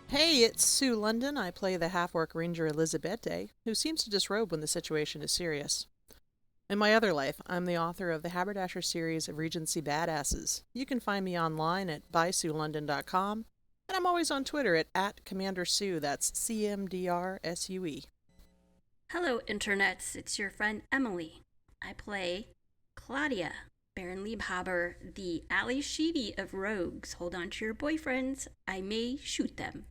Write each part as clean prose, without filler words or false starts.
Hey, it's Sue London. I play the half-orc ranger Elizabete, who seems to disrobe when the situation is serious. In my other life, I'm the author of the Haberdasher series of Regency Badasses. You can find me online at bysuelondon.com, and I'm always on Twitter at Commander Sue, that's CMDRSUE. Hello, internets. It's your friend Emily. I play Claudia, Baron Liebhaber, the Ali Sheedy of rogues. Hold on to your boyfriends. I may shoot them.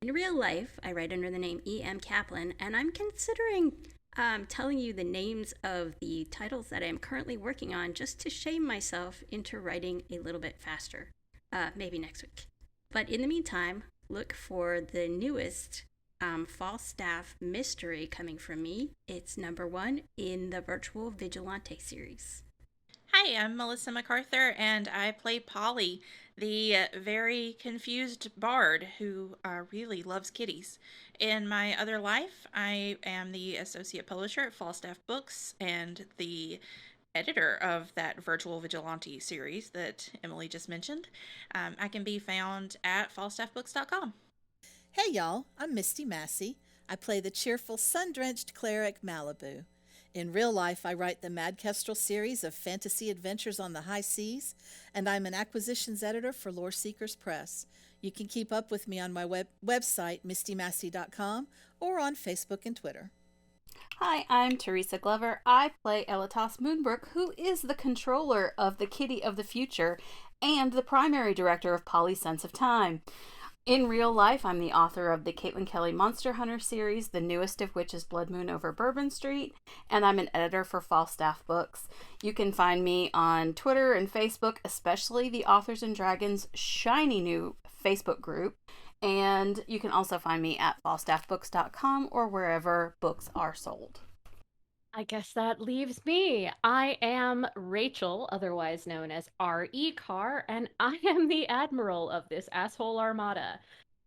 In real life, I write under the name E.M. Kaplan, and I'm considering telling you the names of the titles that I am currently working on just to shame myself into writing a little bit faster. Maybe next week. But in the meantime, look for the newest Falstaff mystery coming from me. It's number one in the Virtual Vigilante series. Hi, I'm Melissa MacArthur, and I play Polly, the very confused bard who really loves kitties. In my other life, I am the associate publisher at Falstaff Books and the editor of that virtual vigilante series that Emily just mentioned. I can be found at falstaffbooks.com. Hey y'all, I'm Misty Massey. I play the cheerful, sun drenched cleric Malibu. In real life, I write the Mad Kestrel series of fantasy adventures on the high seas, and I'm an acquisitions editor for Lore Seekers Press. You can keep up with me on my website, mistymassey.com, or on Facebook and Twitter. Hi, I'm Teresa Glover. I play Elitas Moonbrook, who is the controller of the Kitty of the Future and the primary director of Polly's Sense of Time. In real life, I'm the author of the Caitlin Kelly Monster Hunter series, the newest of which is Blood Moon over Bourbon Street, and I'm an editor for Falstaff Books. You can find me on Twitter and Facebook, especially the Authors and Dragons shiny new Facebook group, and you can also find me at falstaffbooks.com or wherever books are sold. I guess that leaves me. I am Rachel, otherwise known as R.E. Carr, and I am the admiral of this asshole armada,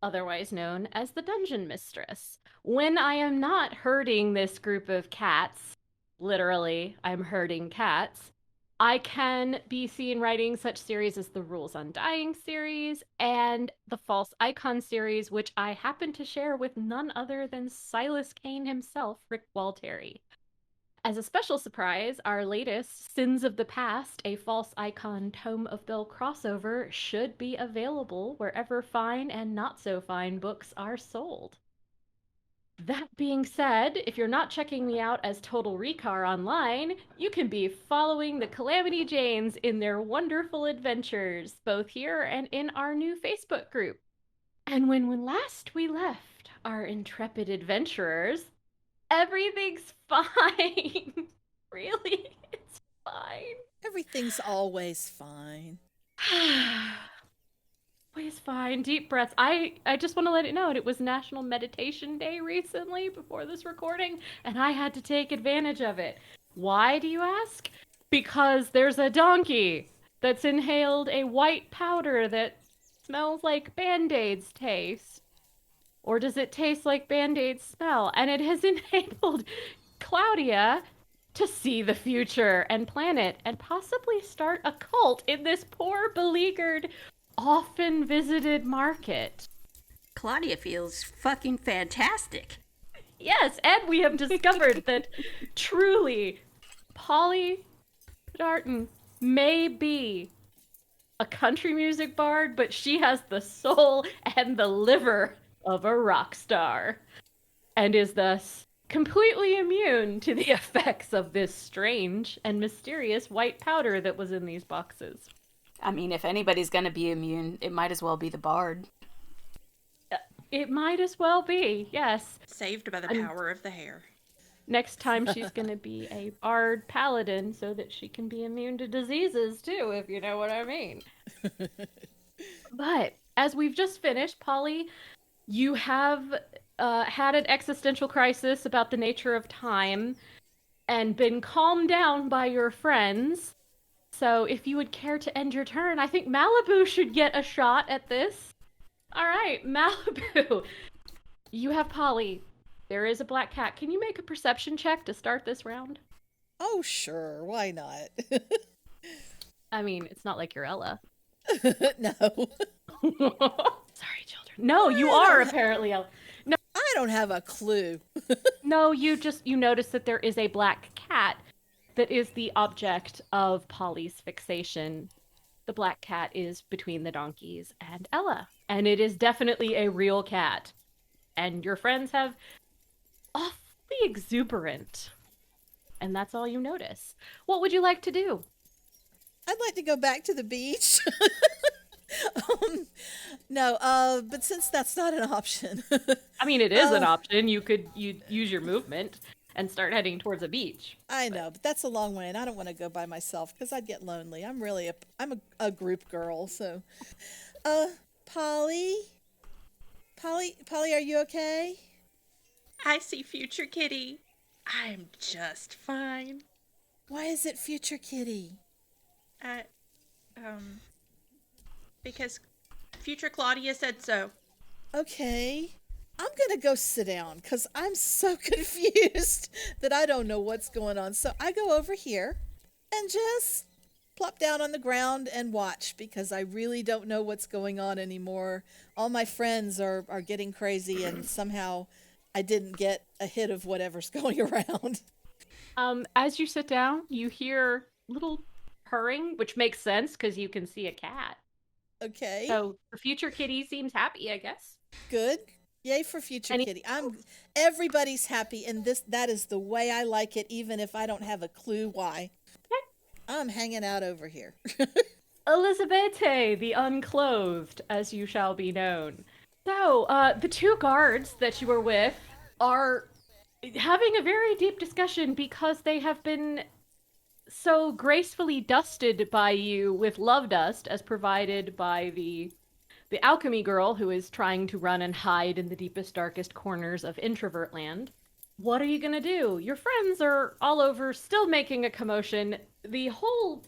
otherwise known as the dungeon mistress. When I am not herding this group of cats, literally, I'm herding cats, I can be seen writing such series as the Rules Undying series and the False Icon series, which I happen to share with none other than Silas Kane himself, Rick Walteri. As a special surprise, our latest, Sins of the Past, a False Icon Tome of Bell crossover, should be available wherever fine and not so fine books are sold. That being said, if you're not checking me out as Total Recar online, you can be following the Calamity Janes in their wonderful adventures, both here and in our new Facebook group. And when last we left our intrepid adventurers, everything's fine. Really, it's fine. Everything's always fine. Always fine. Deep breaths. I just want to let it know it was National Meditation Day recently before this recording, and I had to take advantage of it. Why do you ask? Because there's a donkey that's inhaled a white powder that smells like Band-Aids taste. Or does it taste like Band-Aids smell? And it has enabled Claudia to see the future and plan it and possibly start a cult in this poor, beleaguered, often visited market. Claudia feels fucking fantastic. Yes, and we have discovered that truly Polly Darton may be a country music bard, but she has the soul and the liver of a rock star and is thus completely immune to the effects of this strange and mysterious white powder that was in these boxes. I mean, if anybody's going to be immune, it might as well be the bard. It might as well be, yes. Saved by the And power of the hair. next time she's going to be a bard paladin so that she can be immune to diseases too, if you know what I mean. But as we've just finished, Polly, you have had an existential crisis about the nature of time and been calmed down by your friends. So if you would care to end your turn, I think Malibu should get a shot at this. All right, Malibu. You have Polly. There is a black cat. Can you make a perception check to start this round? Oh, sure, why not? I mean, it's not like you're Ella. No. Sorry, children. No, you I are don't, ha- apparently no, I don't have a clue. no, you notice that there is a black cat that is the object of Polly's fixation. The black cat is between the donkeys and Ella, and it is definitely a real cat. And your friends have awfully exuberant, and that's all you notice. What would you like to do? I'd like to go back to the beach. um, no, but since that's not an option, I mean, it is an uh, option. You use your movement and start heading towards a beach. I know, but that's a long way, and I don't want to go by myself because I'd get lonely. I'm a group girl, so. Uh, Polly, Polly, are you okay? I see future Kitty. I'm just fine. Why is it future kitty? I, um, because future Claudia said so. Okay. I'm going to go sit down because I'm so confused that I don't know what's going on. So I go over here and just plop down on the ground and watch because I really don't know what's going on anymore. All my friends are getting crazy and somehow I didn't get a hit of whatever's going around. As you sit down, you hear little purring, which makes sense because you can see a cat. Okay. So the future kitty seems happy, I guess. Good. Yay for future Any kitty. Everybody's happy and that is the way I like it even if I don't have a clue why. I'm hanging out over here. Elizabete, the unclothed, as you shall be known. So, the two guards that you were with are having a very deep discussion because they have been so gracefully dusted by you with love dust as provided by the alchemy girl who is trying to run and hide in the deepest darkest corners of introvert land. What are you gonna do? Your friends are all over still making a commotion. The whole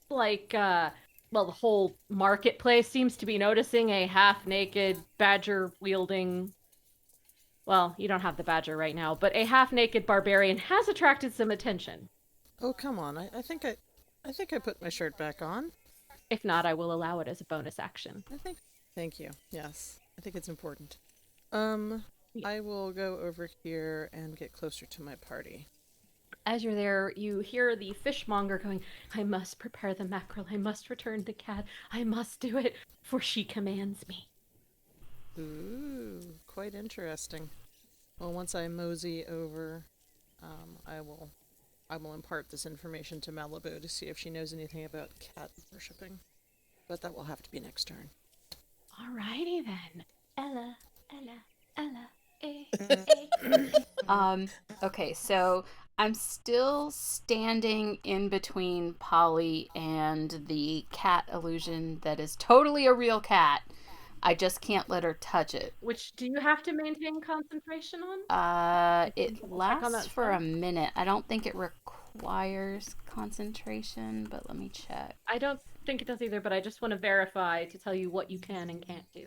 the whole marketplace seems to be noticing a half-naked badger wielding, well, you don't have the badger right now, but a half-naked barbarian has attracted some attention. Oh, come on. I think I put my shirt back on. If not, I will allow it as a bonus action. I think. Thank you. Yes. I think it's important. Yeah. I will go over here and get closer to my party. As you're there, you hear the fishmonger going, I must prepare the mackerel, I must return the cat, I must do it, for she commands me. Ooh, quite interesting. Well, once I mosey over, I will impart this information to Malibu to see if she knows anything about cat worshipping. But that will have to be next turn. Alrighty then. Ella, Ella, Ella, Okay, so I'm still standing in between Polly and the cat illusion that is totally a real cat. I just can't let her touch it. Which do you have to maintain concentration on? It Check on lasts that for a spell. minute. I don't think it requires concentration, but let me check. I don't think it does either, but I just want to verify to tell you what you can and can't do.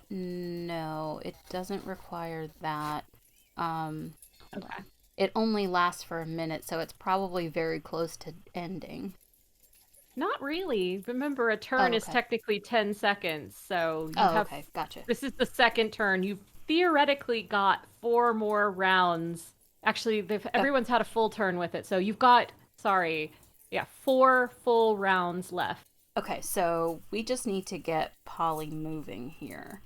No, it doesn't require that. Hold Okay. on. It only lasts for a minute, so it's probably very close to ending. Not really. Remember, a turn is okay. technically 10 seconds, so you Oh, have. okay, gotcha. This is the second turn. You've theoretically got 4 more rounds. Actually, everyone's had a full turn with it, so you've got, sorry, yeah, 4 full rounds left. Okay, so we just need to get Polly moving here.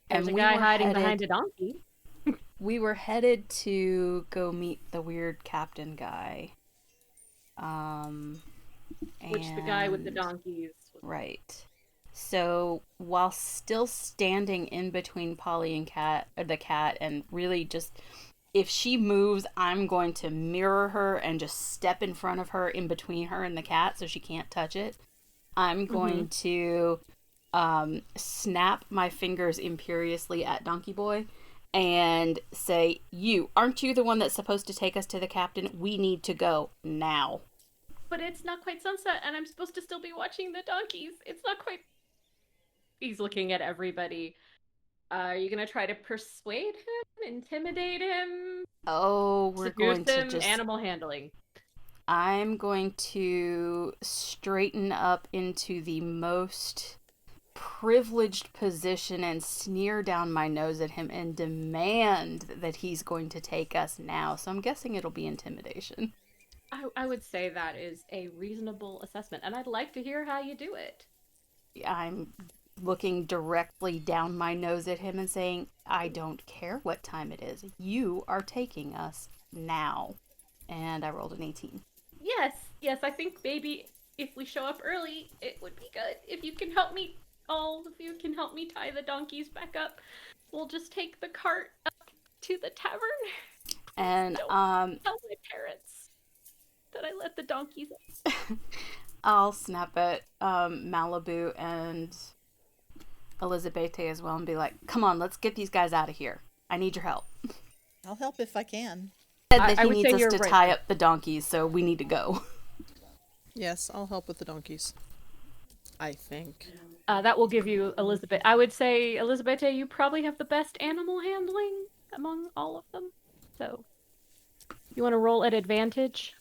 There's And a guy hiding behind a donkey. we were headed to go meet the weird captain guy. Which the guy with the and- donkeys. Right. So while still standing in between Polly and the cat, and really just if she moves, I'm going to mirror her and just step in front of her in between her and the cat so she can't touch it. I'm going to snap my fingers imperiously at Donkey Boy and say, aren't you the one that's supposed to take us to the captain? We need to go now. But it's not quite sunset, and I'm supposed to still be watching the donkeys. It's not quite. He's looking at everybody. Are you gonna try to persuade him, intimidate him, Oh, we're seduce going to him? just... Animal handling. I'm going to straighten up into the most privileged position and sneer down my nose at him and demand that he's going to take us now. So I'm guessing it'll be intimidation. I would say that is a reasonable assessment, and I'd like to hear how you do it. I'm looking directly down my nose at him and saying, I don't care what time it is. You are taking us now. And I rolled an 18. Yes, I think maybe if we show up early, it would be good. If you can help me, all of you can help me tie the donkeys back up, we'll just take the cart up to the tavern. And Don't tell my parents that I let the donkeys up. I'll snap at Malibu and Elizabeth as well and be like, come on, let's get these guys out of here. I need your help. I'll help if I can. Said that I he would needs say us you're to right. tie up the donkeys, so we need to go. Yes, I'll help with the donkeys. I think. That will give you Elizabeth. I would say, Elizabeth, you probably have the best animal handling among all of them. So, you want to roll at advantage?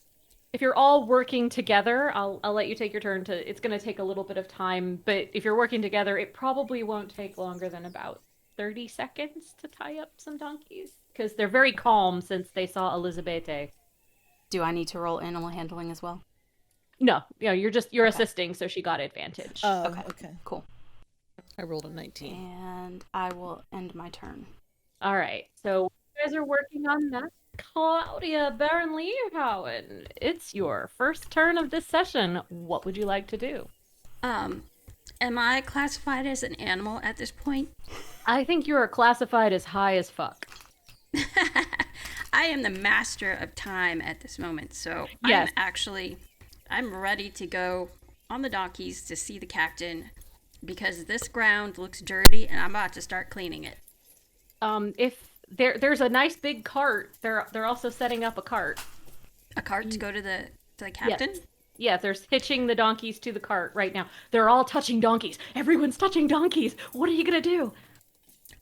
If you're all working together, I'll let you take your turn to. It's going to take a little bit of time, but if you're working together, it probably won't take longer than about 30 seconds to tie up some donkeys because they're very calm since they saw Elizabeth. Do I need to roll animal handling as well? No, you're Okay. assisting, so she got advantage. Oh, Okay. okay. Cool. I rolled a 19. And I will end my turn. All right, so you guys are working on that. Claudia Baron Leerhowen, it's your first turn of this session. What would you like to do? Am I classified as an animal at this point? I think you are classified as high as fuck. I am the master of time at this moment, so Yes. I'm ready to go on the donkeys to see the captain because this ground looks dirty and I'm about to start cleaning it. If there's a nice big cart, they're also setting up a cart. A cart to go to the captain? Yeah, they're hitching the donkeys to the cart right now. They're all touching donkeys. Everyone's touching donkeys. What are you gonna do?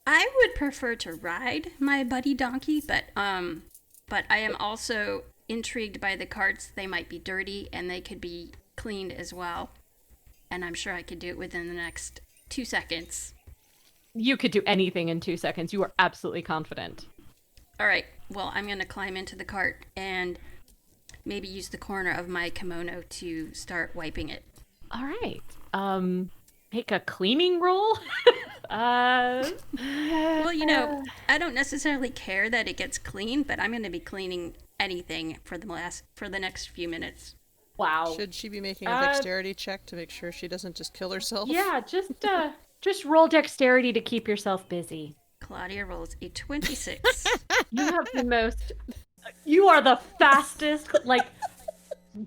I would prefer to ride my buddy donkey, but I am also intrigued by the carts. They might be dirty and they could be cleaned as well. And I'm sure I could do it within the next 2 seconds. You could do anything in 2 seconds. You are absolutely confident. All right. Well, I'm going to climb into the cart and maybe use the corner of my kimono to start wiping it. All right. Make a cleaning roll. Well, I don't necessarily care that it gets clean, but I'm going to be cleaning anything for the next few minutes. Wow. Should she be making a dexterity check to make sure she doesn't just kill herself? Yeah, just roll dexterity to keep yourself busy. Claudia rolls a 26. You have the most. You are the fastest. Like,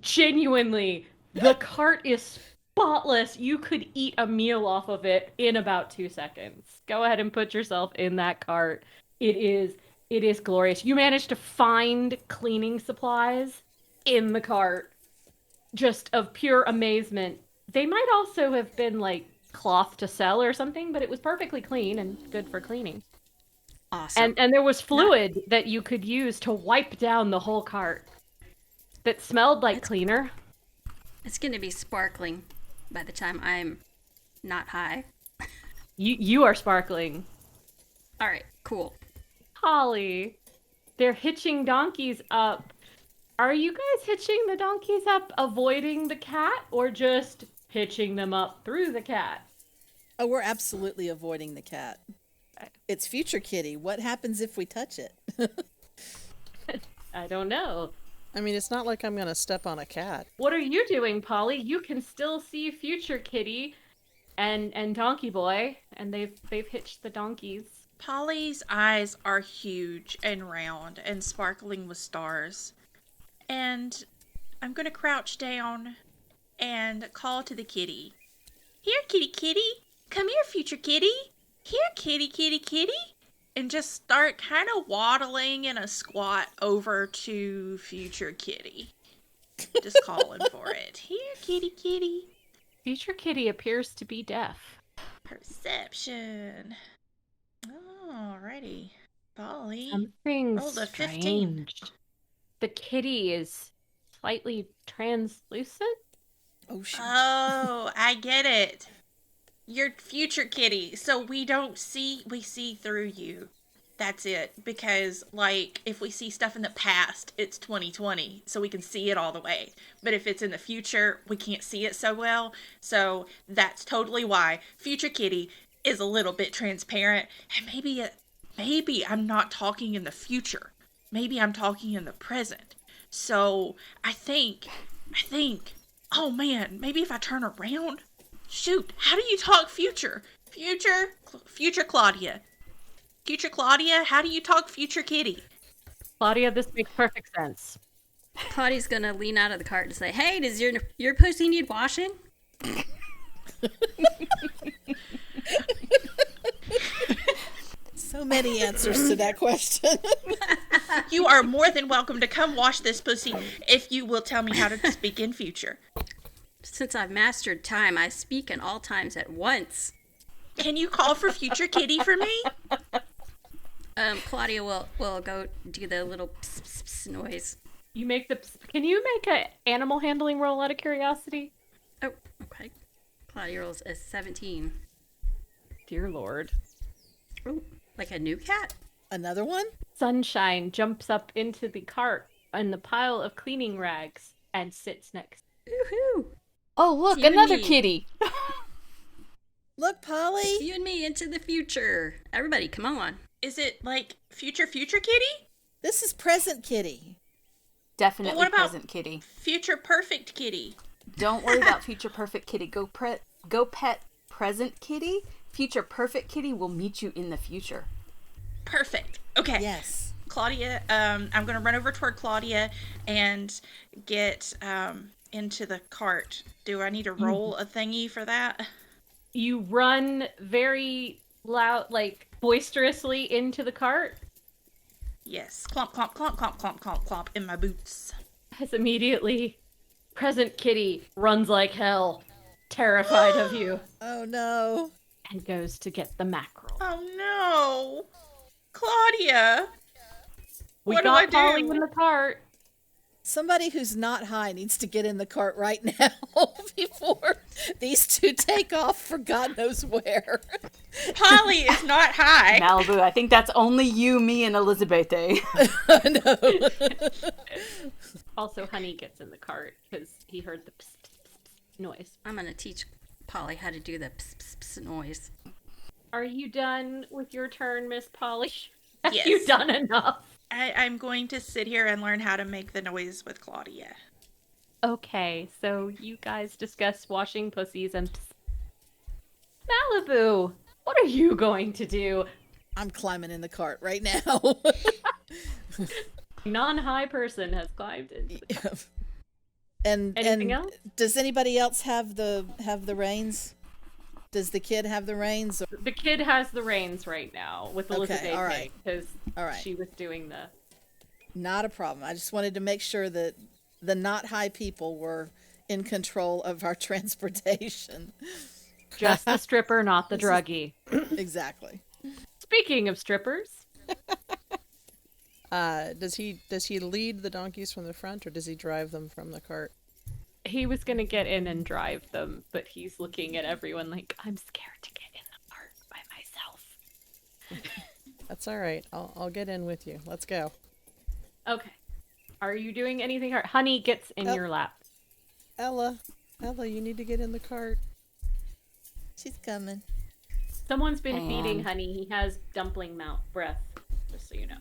genuinely, the cart is spotless. You could eat a meal off of it in about 2 seconds. Go ahead and put yourself in that cart. It is glorious. You managed to find cleaning supplies in the cart. Just of pure amazement. They might also have been like cloth to sell or something, but it was perfectly clean and good for cleaning. Awesome. And there was fluid that you could use to wipe down the whole cart that smelled like cleaner. It's going to be sparkling by the time I'm not high. You are sparkling. All right, cool. Holly, they're hitching donkeys up. Are you guys hitching the donkeys up avoiding the cat or just hitching them up through the cat? Oh, we're absolutely avoiding the cat. It's future kitty. What happens if we touch it? I don't know. I mean, it's not like I'm going to step on a cat. What are you doing, Polly? You can still see future kitty and donkey boy, and they've hitched the donkeys. Polly's eyes are huge and round and sparkling with stars. And I'm going to crouch down and call to the kitty. Here, kitty, kitty. Come here, future kitty. Here, kitty, kitty, kitty. And just start kind of waddling in a squat over to future kitty. Just calling for it. Here, kitty, kitty. Future kitty appears to be deaf. Perception. Alrighty. Polly. Something rolled a 15. strange. The kitty is slightly translucent. Oh, shoot. Oh, I get it. You're future kitty, so we see through you. That's it. Because, like, if we see stuff in the past, it's 2020, so we can see it all the way. But if it's in the future, we can't see it so well. So that's totally why future kitty is a little bit transparent. And maybe I'm not talking in the future. Maybe I'm talking in the present. So I think, oh man, maybe if I turn around, shoot, how do you talk future? Future Claudia. Future Claudia, how do you talk future kitty? Claudia, this makes perfect sense. Claudia's gonna lean out of the cart and say, "Hey, does your pussy need washing?" So many answers to that question. You are more than welcome to come wash this pussy if you will tell me how to speak in future. Since I've mastered time, I speak in all times at once. Can you call for future kitty for me? Claudia will go do the little pss, pss, pss noise. You make the. Can you make an animal handling roll out of curiosity? Oh, okay. Claudia rolls a 17. Dear Lord. Oh, like a new cat? Another one? Sunshine jumps up into the cart and the pile of cleaning rags and sits next. Woohoo! Oh, look, You and another me. kitty. Look, Polly. You and me into the future. Everybody, come on. Is it like future kitty? This is present kitty. Definitely Well, what about- present kitty. Future perfect kitty. Don't worry about future perfect kitty. Go pet present kitty. Future perfect kitty will meet you in the future. Perfect. Okay. Yes. Claudia, I'm going to run over toward Claudia and get into the cart. Do I need to roll a thingy for that? You run very loud, like boisterously into the cart. Yes. Clomp, clomp, clomp, clomp, clomp, clomp, clomp in my boots. As immediately, present kitty runs like hell, terrified of you, Oh, no. and goes to get the mackerel. Oh no. Claudia. We What do I got Polly do? in the cart. Somebody who's not high needs to get in the cart right now before these two take off for God knows where. Polly is not high. Malibu, I think that's only you, me, and Elizabeth. No. Also, Honey gets in the cart because he heard the pss, pss, pss, pss noise. I'm going to teach Polly how to do the pss, pss, pss noise. Are you done with your turn, Miss Polly? Have Yes. you done enough? I'm going to sit here and learn how to make the noise with Claudia. Okay, so you guys discuss washing pussies and Malibu, what are you going to do? I'm climbing in the cart right now. Non-high person has climbed in. And Anything else? Does anybody else have the reins? Does the kid have the reins? Or... The kid has the reins right now with Elizabeth, all right. because All right. she was doing the. Not a problem. I just wanted to make sure that the not high people were in control of our transportation. Just the stripper, not the druggie. Exactly. Speaking of strippers, Does he lead the donkeys from the front, or does he drive them from the cart? he was gonna get in and drive them, but he's looking at everyone like, I'm scared to get in the cart by myself. That's all right. I'll get in with you. Let's go. Okay. Are you doing anything hard? Honey gets in Oh. your lap. Ella, you need to get in the cart. She's coming. Someone's been feeding And- Honey. He has dumpling mouth breath, just so you know.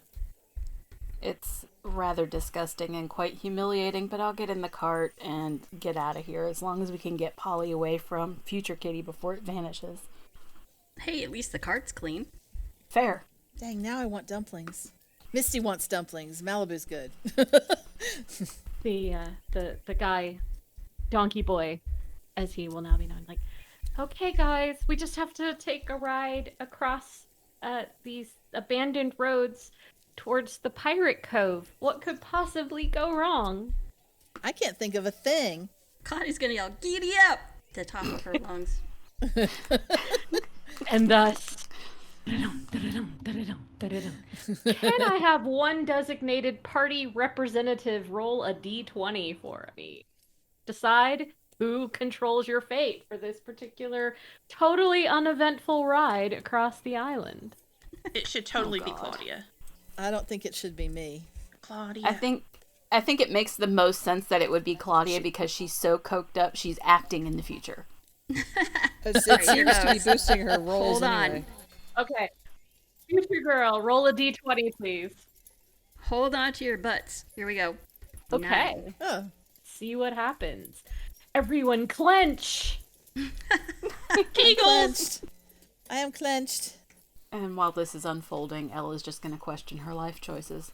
It's rather disgusting and quite humiliating, but I'll get in the cart and get out of here as long as we can get Polly away from future kitty before it vanishes. Hey, at least the cart's clean. Fair. Dang, now I want dumplings. Misty wants dumplings. Malibu's good. The guy, Donkey Boy, as he will now be known, like, okay guys, we just have to take a ride across these abandoned roads towards the Pirate Cove. What could possibly go wrong? I can't think of a thing. Claudia's gonna yell, "Giddy up!" at the top of her lungs. And thus, can I have one designated party representative roll a d20 for me? Decide who controls your fate for this particular totally uneventful ride across the island. It should totally be God. Claudia. I don't think it should be me. Claudia. I think it makes the most sense that it would be Claudia because she's so coked up, she's acting in the future. It Right, here seems to be goes. boosting her rolls Hold on. anyway. Okay. Future girl, roll a d20, please. Hold on to your butts. Here we go. Okay. 9. Oh, See what happens. Everyone clench! Kegels! clenched. I am clenched. And while this is unfolding, Ella's just going to question her life choices.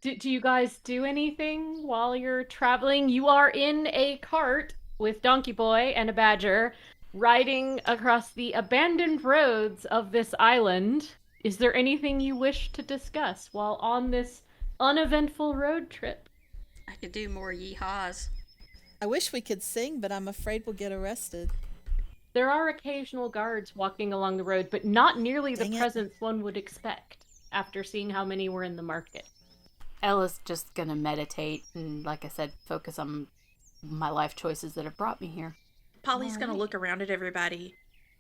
Do you guys do anything while you're traveling? You are in a cart with Donkey Boy and a badger riding across the abandoned roads of this island. Is there anything you wish to discuss while on this uneventful road trip? I could do more yeehaws. I wish we could sing, but I'm afraid we'll get arrested. There are occasional guards walking along the road, but not nearly the Dang it. presence one would expect after seeing how many were in the market. Ella's just going to meditate and, like I said, focus on my life choices that have brought me here. Polly's gonna look around at everybody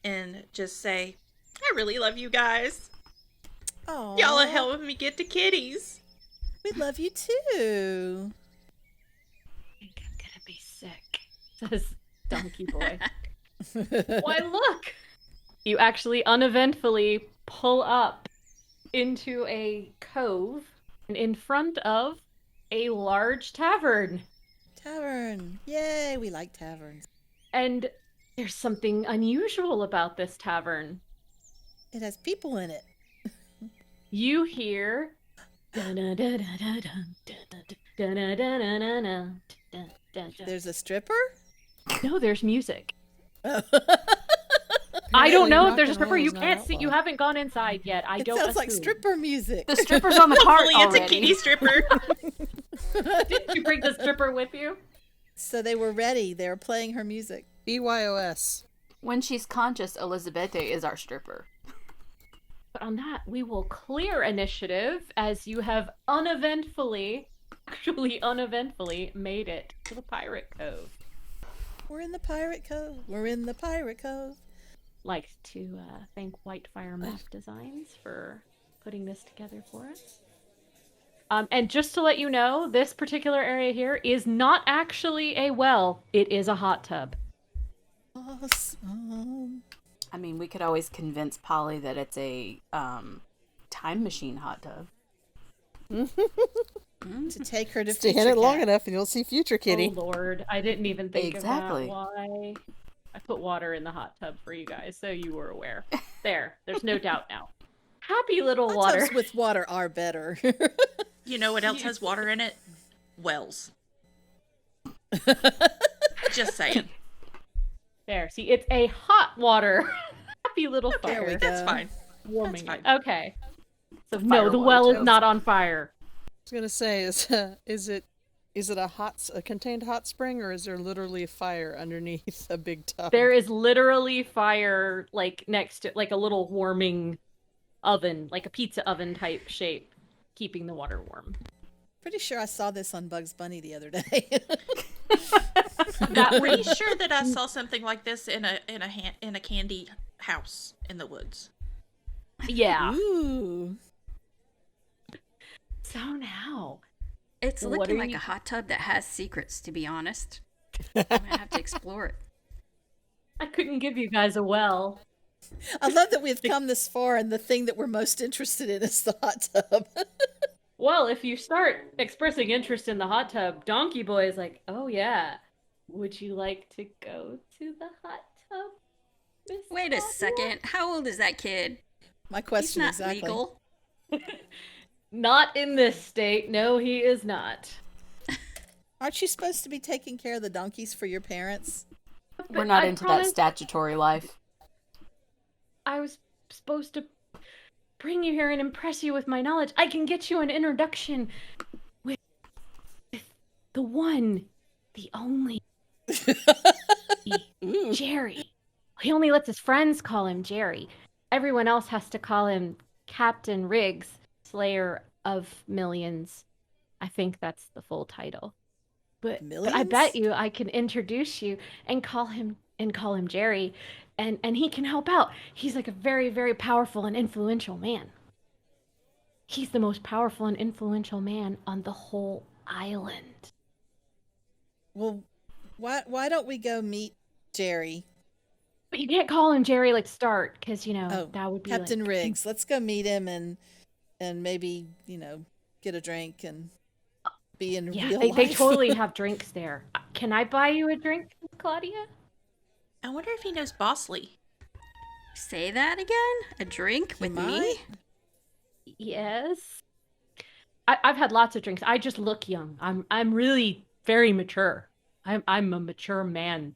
and just say, I really love you guys. Oh, Y'all are helping me get to kitties. we love you too. I think I'm gonna be sick, says Donkey Boy. Why, look! You actually uneventfully pull up into a cove and in front of a large tavern. Tavern. Yay, we like taverns. And there's something unusual about this tavern. It has people in it. You hear There's a stripper? no, there's music. I Apparently don't know if rock there's a and stripper. roll You is not can't see. You outlawed. haven't gone inside yet. I It don't sounds like assume. stripper music. The stripper's on the cart Hopefully it's a already. kitty stripper. Did you bring the stripper with you? So they were ready. They were playing her music. BYOS. When she's conscious, Elizabeth is our stripper. But on that, we will clear initiative as you have actually uneventfully made it to the Pirate Cove. We're in the Pirate Cove. We're in the Pirate Cove. Like to thank Whitefire Map Designs for putting this together for us. And just to let you know, this particular area here is not actually a well. It is a hot tub. Awesome. I mean, we could always convince Polly that it's a time machine hot tub. To take her to Stay in Future it long Cat. enough and you'll see future kitty. Oh Lord, I didn't even think Exactly. of that. Why? I put water in the hot tub for you guys, so you were aware. There's no doubt now. Happy little Hot water. tubs with water are better. You know what else has water in it? Wells. Just saying. There, see, it's a hot water. Happy little fire. There we go. That's fine. Warming. That's it. Okay. So The no, fire the water well is tub. not on fire. I was gonna say, is it a contained hot spring, or is there literally a fire underneath a big tub? There is literally fire, like, next to, like, a little warming oven, like a pizza oven type shape, keeping the water warm. Pretty sure I saw this on Bugs Bunny the other day. That Pretty sure that I saw something like this in a candy house in the woods. yeah. Ooh. So now, It's What looking are like you- a hot tub that has secrets, to be honest. I'm gonna have to explore it. I couldn't give you guys a well. I love that we've come this far and the thing that we're most interested in is the hot tub. Well, if you start expressing interest in the hot tub, Donkey Boy is like, oh yeah, would you like to go to the hot tub? Miss Wait a Claudia?" second. How old is that kid? My He's question not exactly. legal. Not in this state. No, he is not. Aren't you supposed to be taking care of the donkeys for your parents? We're But not I into that promised statutory life. I was supposed to bring you here and impress you with my knowledge. I can get you an introduction with the one, the only, Jerry. He only lets his friends call him Jerry. Everyone else has to call him Captain Riggs, Slayer of Millions. I think that's the full title. But I bet Millions? you I can introduce you and call him Jerry, and he can help out. He's like a very, very powerful and influential man. He's the most powerful and influential man on the whole island. Well, why don't we go meet Jerry? But you can't call him Jerry like start, because Oh, that would be Captain like Riggs. Let's go meet him and maybe, get a drink and be in yeah, real they life. totally have drinks there. Can I buy you a drink, Claudia? I wonder if he knows Bosley. Say that again? A drink with me? might. Yes. I've had lots of drinks. I just look young. I'm really very mature. I'm a mature man.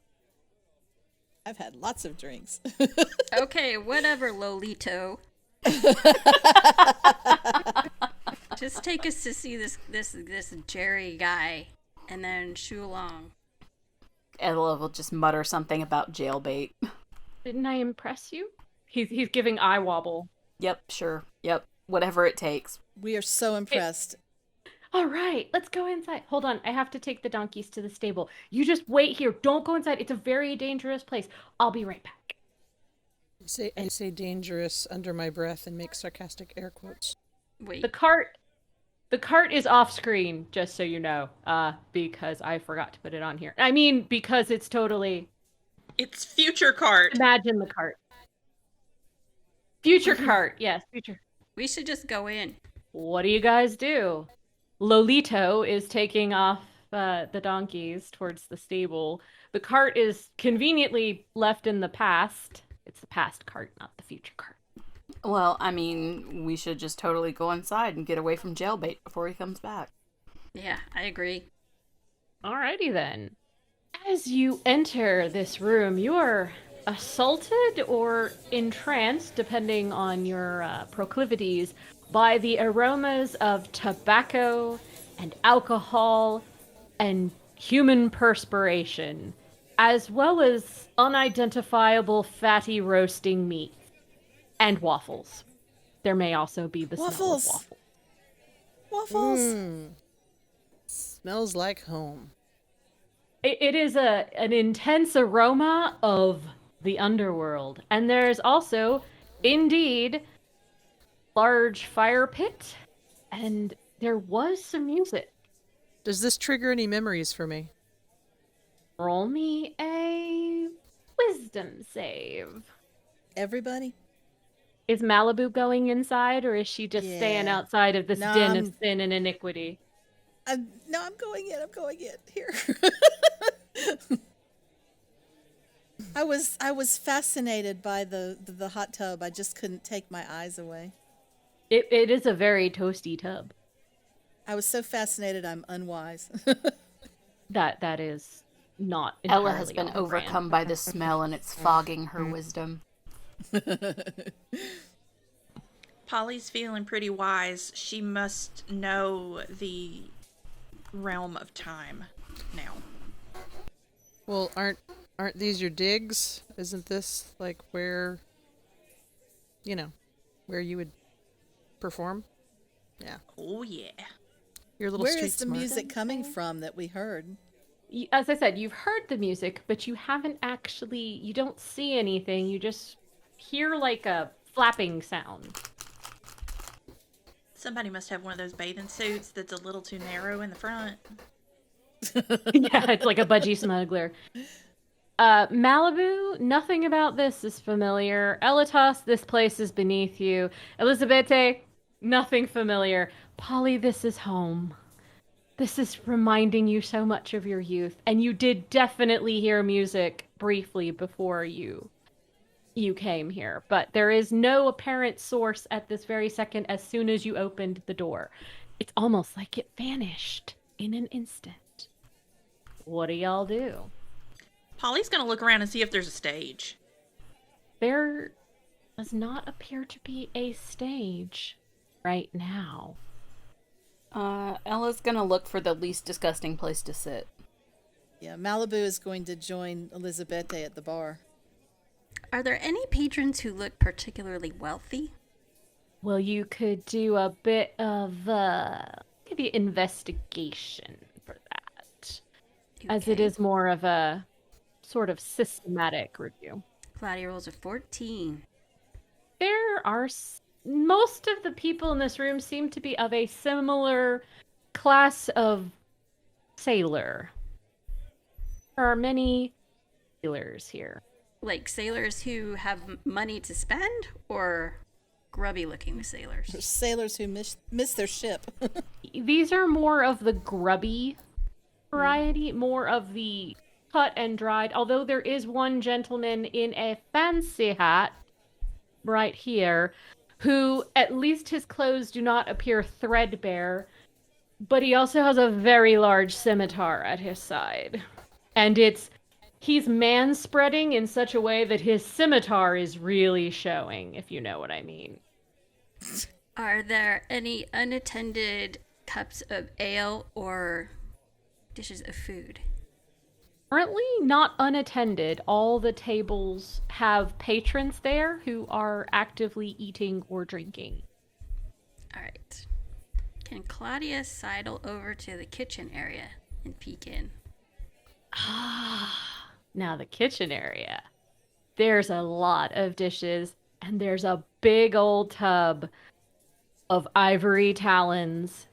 I've had lots of drinks. Okay, whatever, Lolito. Just take us to see this Jerry guy, and then shoo along. Ella will just mutter something about jailbait. Didn't I impress you? He's giving eye wobble. Yep, sure. Yep, whatever it takes. We are so impressed. All right, let's go inside. Hold on, I have to take the donkeys to the stable. You just wait here. Don't go inside. It's a very dangerous place. I'll be right back. I say dangerous under my breath and make sarcastic air quotes. Wait. The cart is off screen, just so you know, because I forgot to put it on here. I mean, because it's totally... It's future cart. Imagine the cart. Future cart, yes, future. We should just go in. What do you guys do? Lolito is taking off the donkeys towards the stable. The cart is conveniently left in the past. It's the past cart, not the future cart. Well, I mean, we should just totally go inside and get away from jailbait before he comes back. Yeah, I agree. Alrighty then. As you enter this room, you are assaulted or entranced, depending on your proclivities, by the aromas of tobacco and alcohol and human perspiration, as well as unidentifiable fatty roasting meat and waffles. There may also be the smell of Waffles. waffles. Waffles. Smells like home. It is an intense aroma of the underworld. And there's also, indeed, large fire pit, and there was some music. Does this trigger any memories for me? Roll me a wisdom save. Everybody? Is Malibu going inside, or is she just staying Yeah. outside of this No, den of sin and iniquity? No, I'm going in. I'm going in. Here. I was fascinated by the hot tub. I just couldn't take my eyes away. It is a very toasty tub. I was so fascinated I'm unwise. That is not entirely Ella has been on brand. overcome by the smell and it's fogging her wisdom. Polly's feeling pretty wise. She must know the realm of time now. Well, aren't these your digs? Isn't this like where where you would perform? Yeah. Oh yeah. You're a little Where street is the smart. music coming from that we heard? As I said, you've heard the music, but you haven't actually, you don't see anything. You just hear like a flapping sound. Somebody must have one of those bathing suits that's a little too narrow in the front. Yeah, it's like a budgie smuggler. Malibu, nothing about this is familiar. Elitas, this place is beneath you. Elizabete, nothing familiar. Polly, this is home. This is reminding you so much of your youth. And you did definitely hear music briefly before you came here. But there is no apparent source at this very second as soon as you opened the door. It's almost like it vanished in an instant. What do y'all do? Polly's gonna look around and see if there's a stage. There does not appear to be a stage right now. Ella's gonna look for the least disgusting place to sit. Yeah, Malibu is going to join Elizabete at the bar. Are there any patrons who look particularly wealthy? Well, you could do a bit of give you investigation for that. as it Okay. is more of a sort of systematic review. Claudia rolls a 14. There are most of the people in this room seem to be of a similar class of sailor. There are many sailors here. Like sailors who have money to spend, or grubby looking sailors? For sailors who miss their ship. These are more of the grubby variety, more of the cut and dried, although there is one gentleman in a fancy hat right here who, at least his clothes do not appear threadbare, but he also has a very large scimitar at his side. And he's man-spreading in such a way that his scimitar is really showing, if you know what I mean. Are there any unattended cups of ale or dishes of food? Currently not unattended. All the tables have patrons there who are actively eating or drinking. All right. Can Claudia sidle over to the kitchen area and peek in? Now the kitchen area. There's a lot of dishes, and there's a big old tub of ivory talons.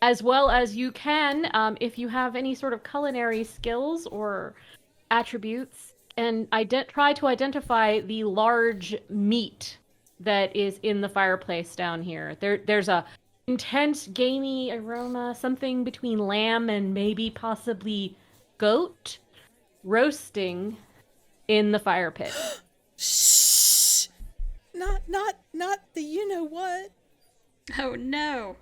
As well as you can, if you have any sort of culinary skills or attributes, and try to identify the large meat that is in the fireplace down here. There's a intense gamey aroma, something between lamb and maybe possibly goat, roasting in the fire pit. Shh! Not the you know what. Oh no!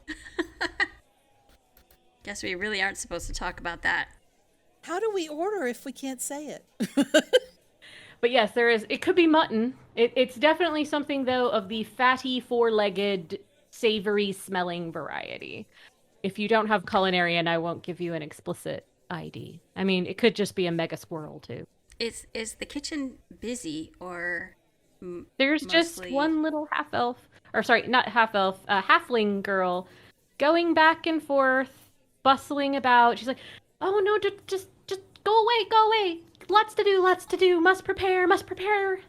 Guess we really aren't supposed to talk about that. How do we order if we can't say it? But yes, there is. It could be mutton. It's definitely something, though, of the fatty, four-legged, savory-smelling variety. If you don't have culinary, and I won't give you an explicit ID. I mean, it could just be a mega squirrel, too. Is the kitchen busy or There's just mostly- one little half-elf, or sorry, not half-elf, halfling girl going back and forth, bustling about. She's like, oh no, just go away. Lots to do, must prepare.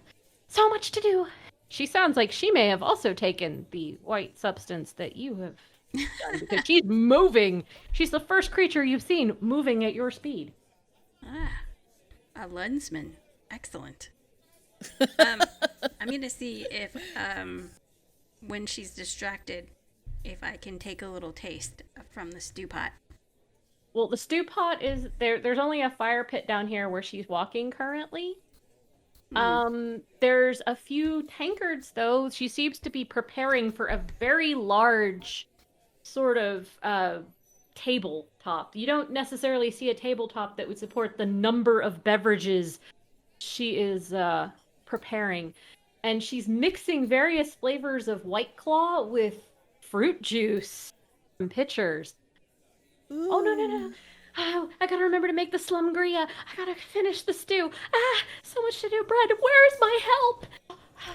So much to do. She sounds like she may have also taken the white substance that you have done, because she's moving. She's the first creature you've seen moving at your speed. A lensman. Excellent. I'm gonna see if when she's distracted, if I can take a little taste from the stew pot. Well, the stew pot is there. There's only a fire pit down here where she's walking currently. There's a few tankards, though. She seems to be preparing for a very large sort of tabletop. You don't necessarily see a tabletop that would support the number of beverages she is preparing. And she's mixing various flavors of White Claw with fruit juice from pitchers. Ooh. Oh, no. Oh, I gotta remember to make the slumgria. I gotta finish the stew. So much to do, Bread. Where's my help?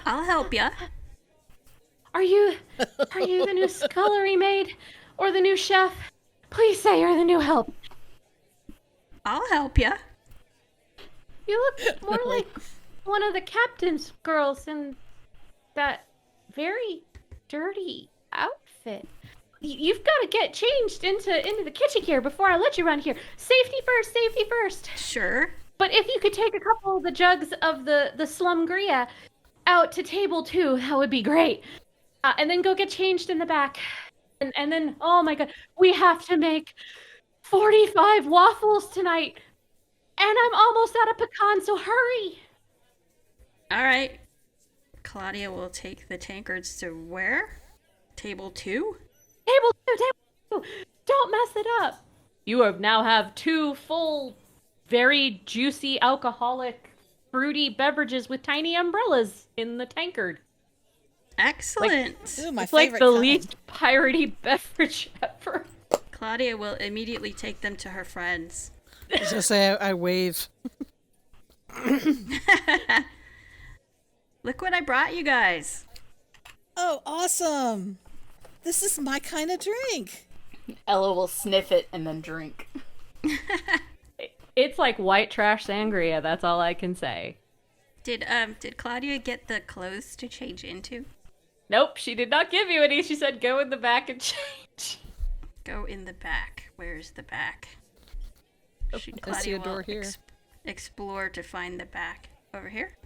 I'll help ya. Are you the new scullery maid or the new chef? Please say you're the new help. I'll help ya. You look more like one of the captain's girls in that very dirty outfit. You've got to get changed into the kitchen here before I let you run here. Safety first. Sure. But if you could take a couple of the jugs of the slumgria out to table 2, that would be great. And then go get changed in the back. And then, oh my god, we have to make 45 waffles tonight. And I'm almost out of pecan, so hurry. All right. Claudia will take the tankards to where? Table 2? Table 2. Don't mess it up. You now have 2 full, very juicy, alcoholic, fruity beverages with tiny umbrellas in the tankard. Excellent. Ooh, my It's like favorite the kind. least piratey beverage ever. Claudia will immediately take them to her friends. I was gonna say I wave. Look what I brought you guys. Oh, awesome! This is my kind of drink. Ella will sniff it and then drink. It's like white trash sangria, that's all I can say. Did Claudia get the clothes to change into? Nope, she did not give you any. She said go in the back and change. Go in the back. Where's the back? I see a door here. Explore to find the back. Over here?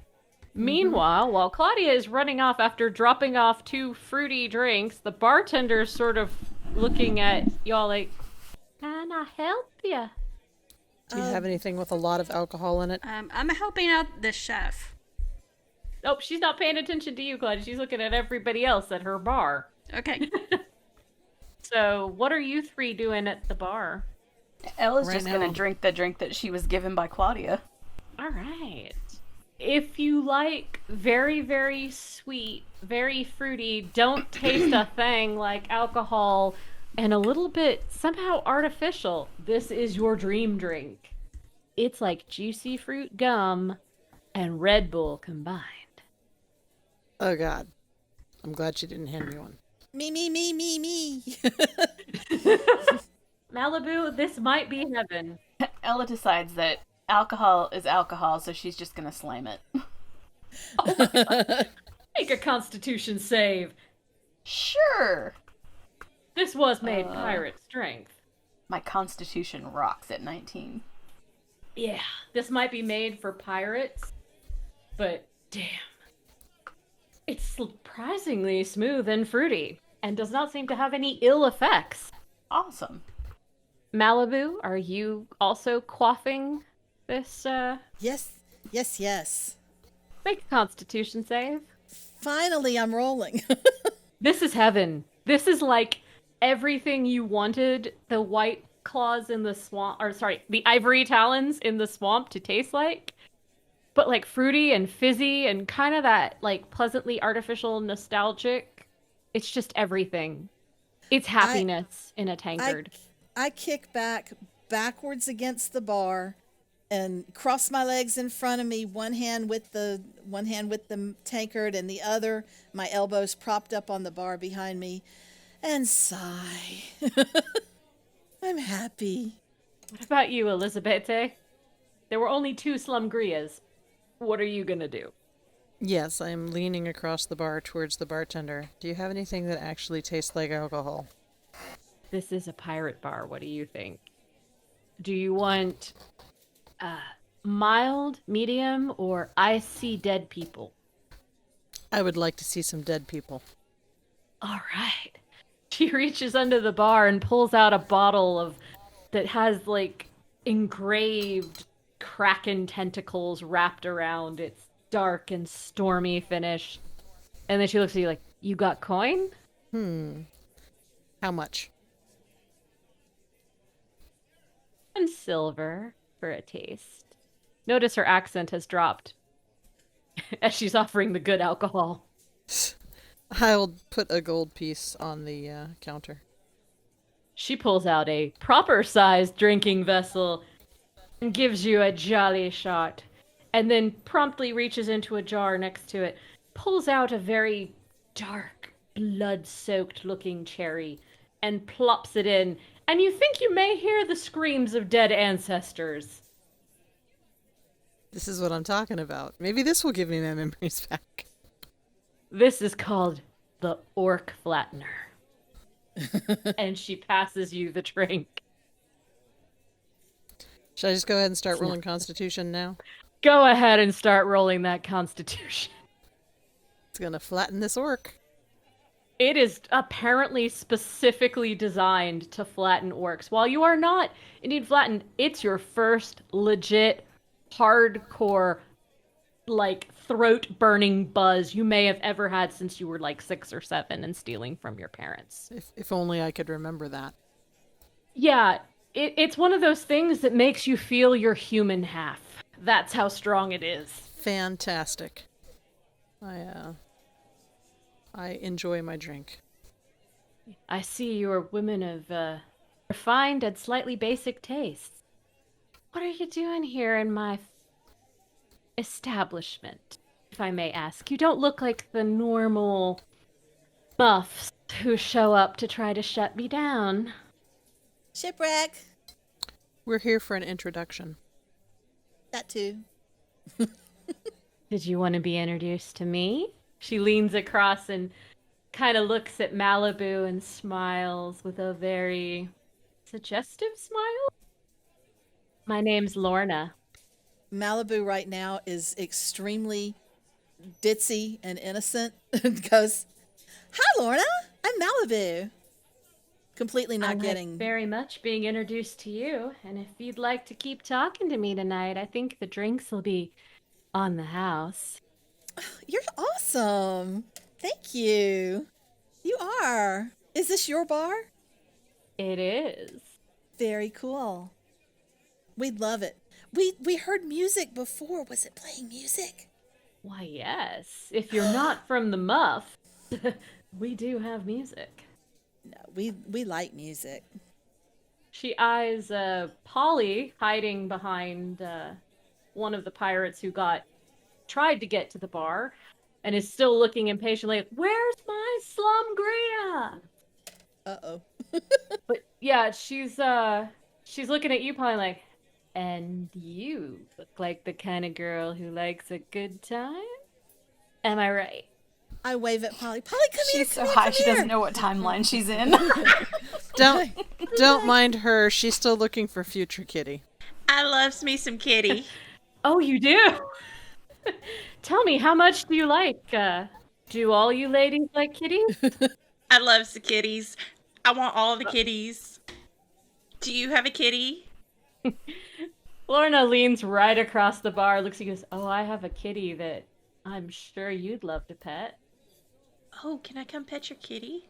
Meanwhile, while Claudia is running off after dropping off 2 fruity drinks, the bartender's sort of looking at y'all like, can I help you? Do you have anything with a lot of alcohol in it? I'm helping out the chef. Nope, she's not paying attention to you, Claudia. She's looking at everybody else at her bar. Okay. So, what are you 3 doing at the bar? Ella's Right just now. gonna drink the drink that she was given by Claudia. All right. If you like very, very sweet, very fruity, don't taste a thing like alcohol, and a little bit somehow artificial, this is your dream drink. It's like juicy fruit gum and Red Bull combined. Oh, God. I'm glad she didn't hand me one. Me. Malibu, this might be heaven. Ella decides that alcohol is alcohol, so she's just gonna slam it. Make a constitution save. Sure. This was made pirate strength. My constitution rocks at 19. Yeah, this might be made for pirates, but damn. It's surprisingly smooth and fruity, and does not seem to have any ill effects. Awesome. Malibu, are you also quaffing this, Yes. Make a constitution save. Finally, I'm rolling. This is heaven. This is like everything you wanted the white claws in the swamp, or sorry, the ivory talons in the swamp to taste like. But like fruity and fizzy and kind of that like pleasantly artificial nostalgic. It's just everything. It's happiness in a tankard. I kick backwards against the bar and cross my legs in front of me, one hand with the tankard and the other, my elbows propped up on the bar behind me, and sigh. I'm happy. What about you, Elizabete? There were only 2 slumgrias. What are you gonna do? Yes, I'm leaning across the bar towards the bartender. Do you have anything that actually tastes like alcohol? This is a pirate bar. What do you think? Do you want mild, medium, or I see dead people? I would like to see some dead people. All right. She reaches under the bar and pulls out a bottle that has like engraved kraken tentacles wrapped around its dark and stormy finish. And then she looks at you like, you got coin? How much? 1 silver for a taste. Notice her accent has dropped as she's offering the good alcohol. I'll put a gold piece on the counter. She pulls out a proper-sized drinking vessel and gives you a jolly shot, and then promptly reaches into a jar next to it, pulls out a very dark, blood-soaked looking cherry, and plops it in, and you think you may hear the screams of dead ancestors. This is what I'm talking about. Maybe this will give me my memories back. This is called the Orc Flattener. And she passes you the drink. Should I just go ahead and start rolling Constitution now? Go ahead and start rolling that Constitution. It's gonna flatten this orc. It is apparently specifically designed to flatten orcs. While you are not indeed flattened, it's your first legit, hardcore, like, throat-burning buzz you may have ever had since you were like 6 or 7 and stealing from your parents. If only I could remember that. Yeah, it's one of those things that makes you feel your human half. That's how strong it is. Fantastic. I enjoy my drink. I see you're women of refined and slightly basic tastes. What are you doing here in my establishment, if I may ask? You don't look like the normal buffs who show up to try to shut me down. Shipwreck. We're here for an introduction. That too. Did you want to be introduced to me? She leans across and kind of looks at Malibu and smiles with a very suggestive smile. My name's Lorna. Malibu right now is extremely ditzy and innocent and goes, "Hi, Lorna. I'm Malibu." Completely not I like getting. very much being introduced to you, and if you'd like to keep talking to me tonight, I think the drinks will be on the house. You're awesome. Thank you. You are. Is this your bar? It is. Very cool. We'd love it. We heard music before. Was it playing music? Why, yes. If you're not from the Muff, we do have music. No, we like music. She eyes Polly hiding behind one of the pirates who tried to get to the bar and is still looking impatiently like, where's my slumgria? Uh-oh. But yeah, she's looking at you, Polly, like, and you look like the kind of girl who likes a good time? Am I right? I wave at Polly. Polly, come here. She's Come so here, high come she here. doesn't know what timeline she's in. Don't mind her. She's still looking for future Kitty. I loves me some kitty. Oh, you do? Tell me, how much do you like? Do all you ladies like kitties? I loves the kitties. I want all the kitties. Do you have a kitty? Lorna leans right across the bar, looks at you and goes, oh, I have a kitty that I'm sure you'd love to pet. Oh, can I come pet your kitty?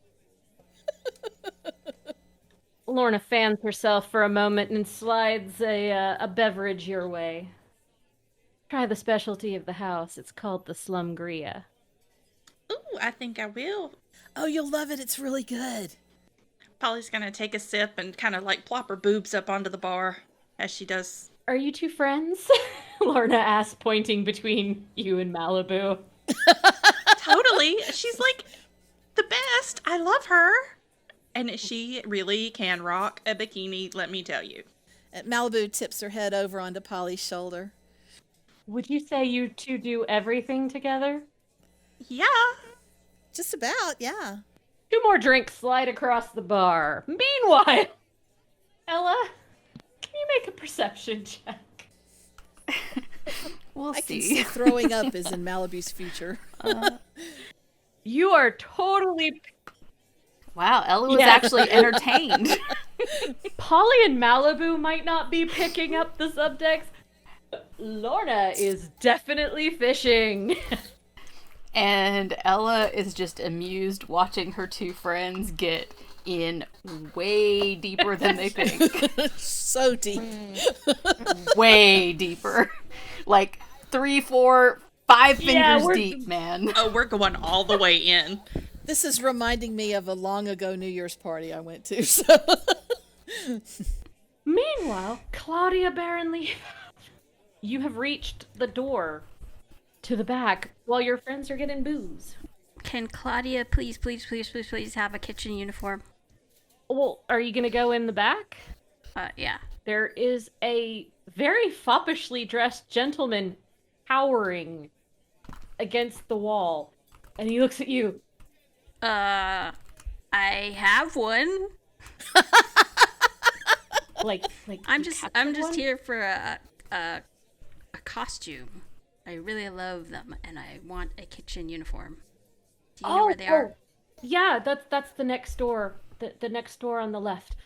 Lorna fans herself for a moment and slides a beverage your way. Try the specialty of the house. It's called the slumgria. Ooh, I think I will. Oh, you'll love it. It's really good. Polly's gonna take a sip and kind of like plop her boobs up onto the bar as she does. Are you two friends? Lorna asks, pointing between you and Malibu. Totally. She's like the best. I love her. And she really can rock a bikini, let me tell you. Malibu tips her head over onto Polly's shoulder. Would you say you two do everything together? Yeah. Just about, yeah. 2 more drinks slide across the bar. Meanwhile, Ella, can you make a perception check? We'll I can see. see throwing up is in Malibu's future. You are totally... Wow, Ella was Yeah. actually entertained. Polly and Malibu might not be picking up the subtext. Lorna is definitely fishing. And Ella is just amused watching her two friends get in way deeper than they think. So deep. Way deeper. Like 3, 4, 5 Yeah, fingers we're- deep, man. Oh, we're going all the way in. This is reminding me of a long ago New Year's party I went to. So Meanwhile, Claudia Barronley, you have reached the door to the back while your friends are getting booze. Can Claudia please have a kitchen uniform? Well, are you gonna go in the back? Yeah. There is a very foppishly dressed gentleman cowering against the wall, and he looks at you. I have one. Like I'm you just captured one? here for a costume. I really love them, and I want a kitchen uniform. Do you know where they are? Yeah, that's the next door. The next door on the left.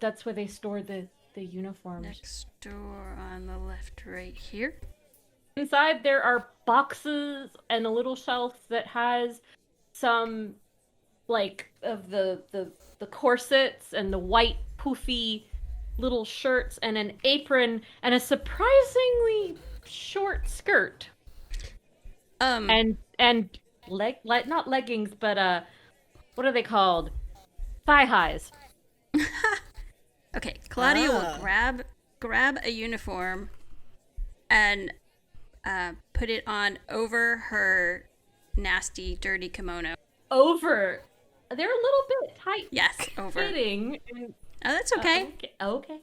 That's where they store the uniforms. Next door on the left, right here. Inside there are boxes and a little shelf that has some like of the corsets and the white poofy little shirts and an apron and a surprisingly short skirt. And not leggings, but what are they called? Thigh highs. Okay, Claudia Ah. will grab a uniform and put it on over her nasty, dirty kimono. Over. They're a little bit tight Yes, over. fitting. Oh, that's okay. Okay.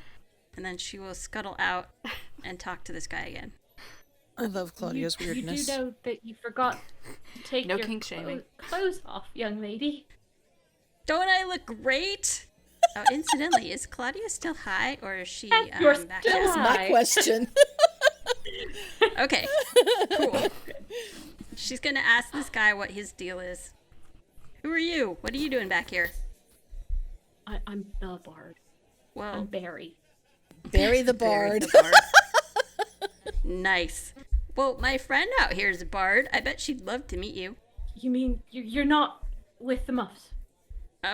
and then she will scuttle out and talk to this guy again. I love Claudia's weirdness. You do know that you forgot to take No your kink shaming. clothes off, young lady. Don't I look great? Oh, incidentally, is Claudia still high, or is she You're back still down? high. My question. Okay, cool. She's gonna ask this guy what his deal is. Who are you? What are you doing back here? I'm the bard. Well, I'm Barry. Barry the Barry Bard. the bard. Nice. Well, my friend out here is a bard. I bet she'd love to meet you. You mean you're not with the Muffs?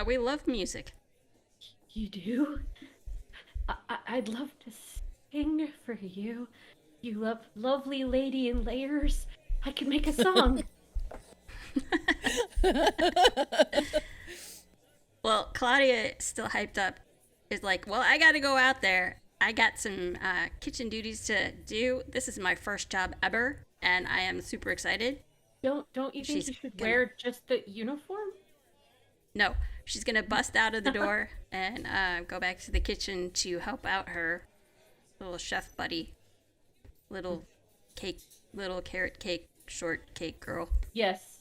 We love music. You do? I'd love to sing for you. You lovely lady in layers. I could make a song. Well, Claudia, still hyped up, is like, well, I gotta go out there. I got some kitchen duties to do. This is my first job ever, and I am super excited. Don't you think She's you should gonna- wear just the uniform? No, she's gonna bust out of the door and go back to the kitchen to help out her little chef buddy, little carrot cake, shortcake girl. Yes.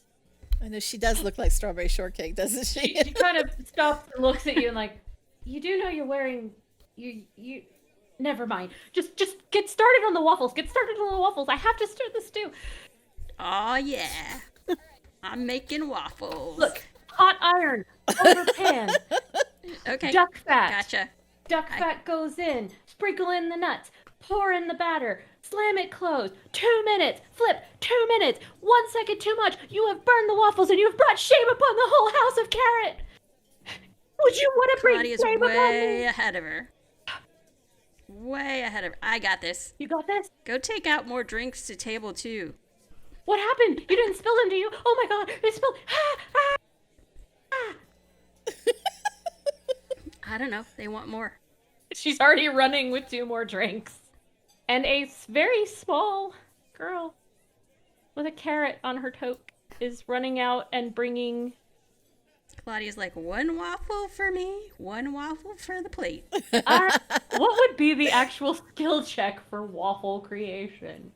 I know she does look like strawberry shortcake, doesn't she? She kind of stops and looks at you and like, you do know you're wearing you. Never mind. Just get started on the waffles. Get started on the waffles. I have to stir the stew. Oh yeah, I'm making waffles. Look, hot iron over pan. Okay. Duck fat. Gotcha. Duck fat goes in. Sprinkle in the nuts. Pour in the batter. Slam it closed. 2 minutes. Flip. 2 minutes. 1 second too much. You have burned the waffles and you have brought shame upon the whole house of Carrot. Would you want to bring Claudia's shame upon way me? ahead of her. Way ahead of her. I got this. You got this? Go take out more drinks to table 2. What happened? You didn't spill them, do you? Oh my god, they spilled. I don't know. They want more. She's already running with 2 more drinks. And a very small girl with a carrot on her toque is running out and bringing... Claudia's like, 1 waffle for me, 1 waffle for the plate. What would be the actual skill check for waffle creation?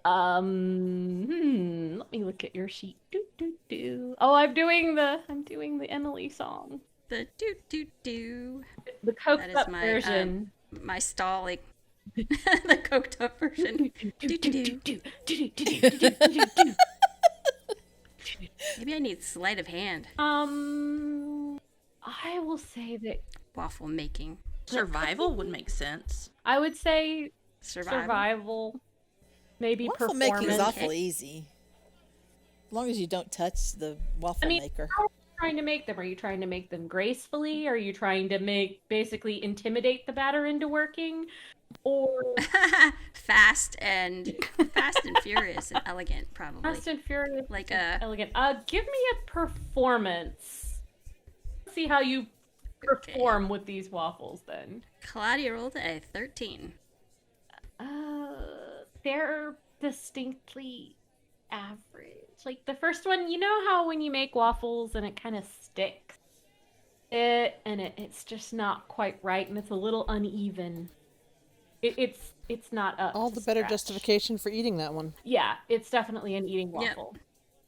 Let me look at your sheet. Oh, I'm doing the Emily song. The do. The coked That is up my version. My stalling. The coked up version. Maybe I need sleight of hand. I will say that Waffle making. Survival would make sense. I would say Survival. survival, maybe Waffle making performance. is awful easy. As long as you don't touch the waffle maker. How are you trying to make them? Are you trying to make them gracefully? Are you trying to basically intimidate the batter into working? Or Fast and furious and elegant, probably. Fast and Furious, Like and elegant. Give me a performance. Let's see how you perform with these waffles then. Claudia rolled a 13. They're distinctly average. Like the first one, you know how when you make waffles and it kind of sticks, it's just not quite right, and it's a little uneven. It's not up. All to the better scratch. justification for eating that one. Yeah, it's definitely an eating Yep. waffle.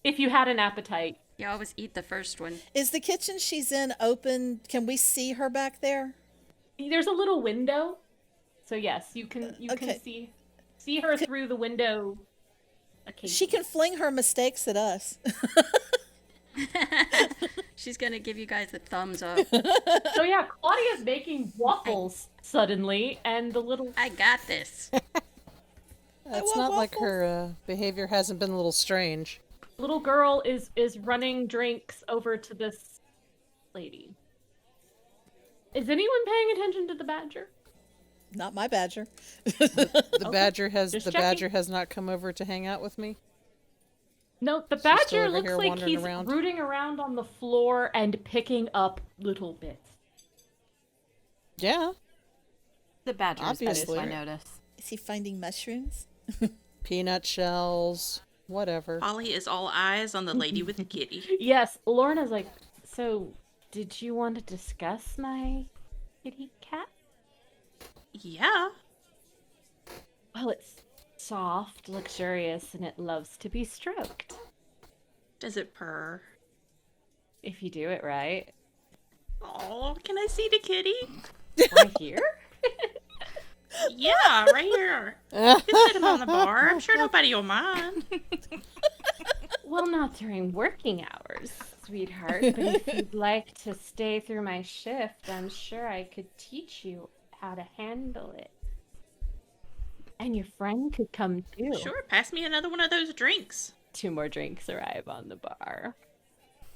If you had an appetite. You always eat the first one. Is the kitchen she's in open? Can we see her back there? There's a little window, so yes, you can Okay. see her through the window. Occasionally. She can fling her mistakes at us. She's gonna give you guys the thumbs up. So yeah, Claudia's making waffles suddenly, and the little I got this. It's want not like waffles. her behavior hasn't been a little strange. little girl is running drinks over to this lady. Is anyone paying attention to the badger? Not my badger. The badger has just the checking. badger has not come over to hang out with me. No, the still badger over looks here like wandering he's around. rooting around on the floor and picking up little bits. Yeah, The badgers, Obviously. I notice. Is he finding mushrooms? peanut shells, whatever. Polly is all eyes on the lady with the kitty. Yes, Lorna's like, so did you want to discuss my kitty cat? Yeah. Well, it's soft, luxurious, and it loves to be stroked. Does it purr? If you do it right. Oh, can I see the kitty? Right here? Yeah, right here. You can sit him on the bar. I'm sure nobody will mind. Well, not during working hours, sweetheart, but if you'd like to stay through my shift, I'm sure I could teach you how to handle it. And your friend could come too. Sure, pass me another one of those drinks. 2 more drinks arrive on the bar.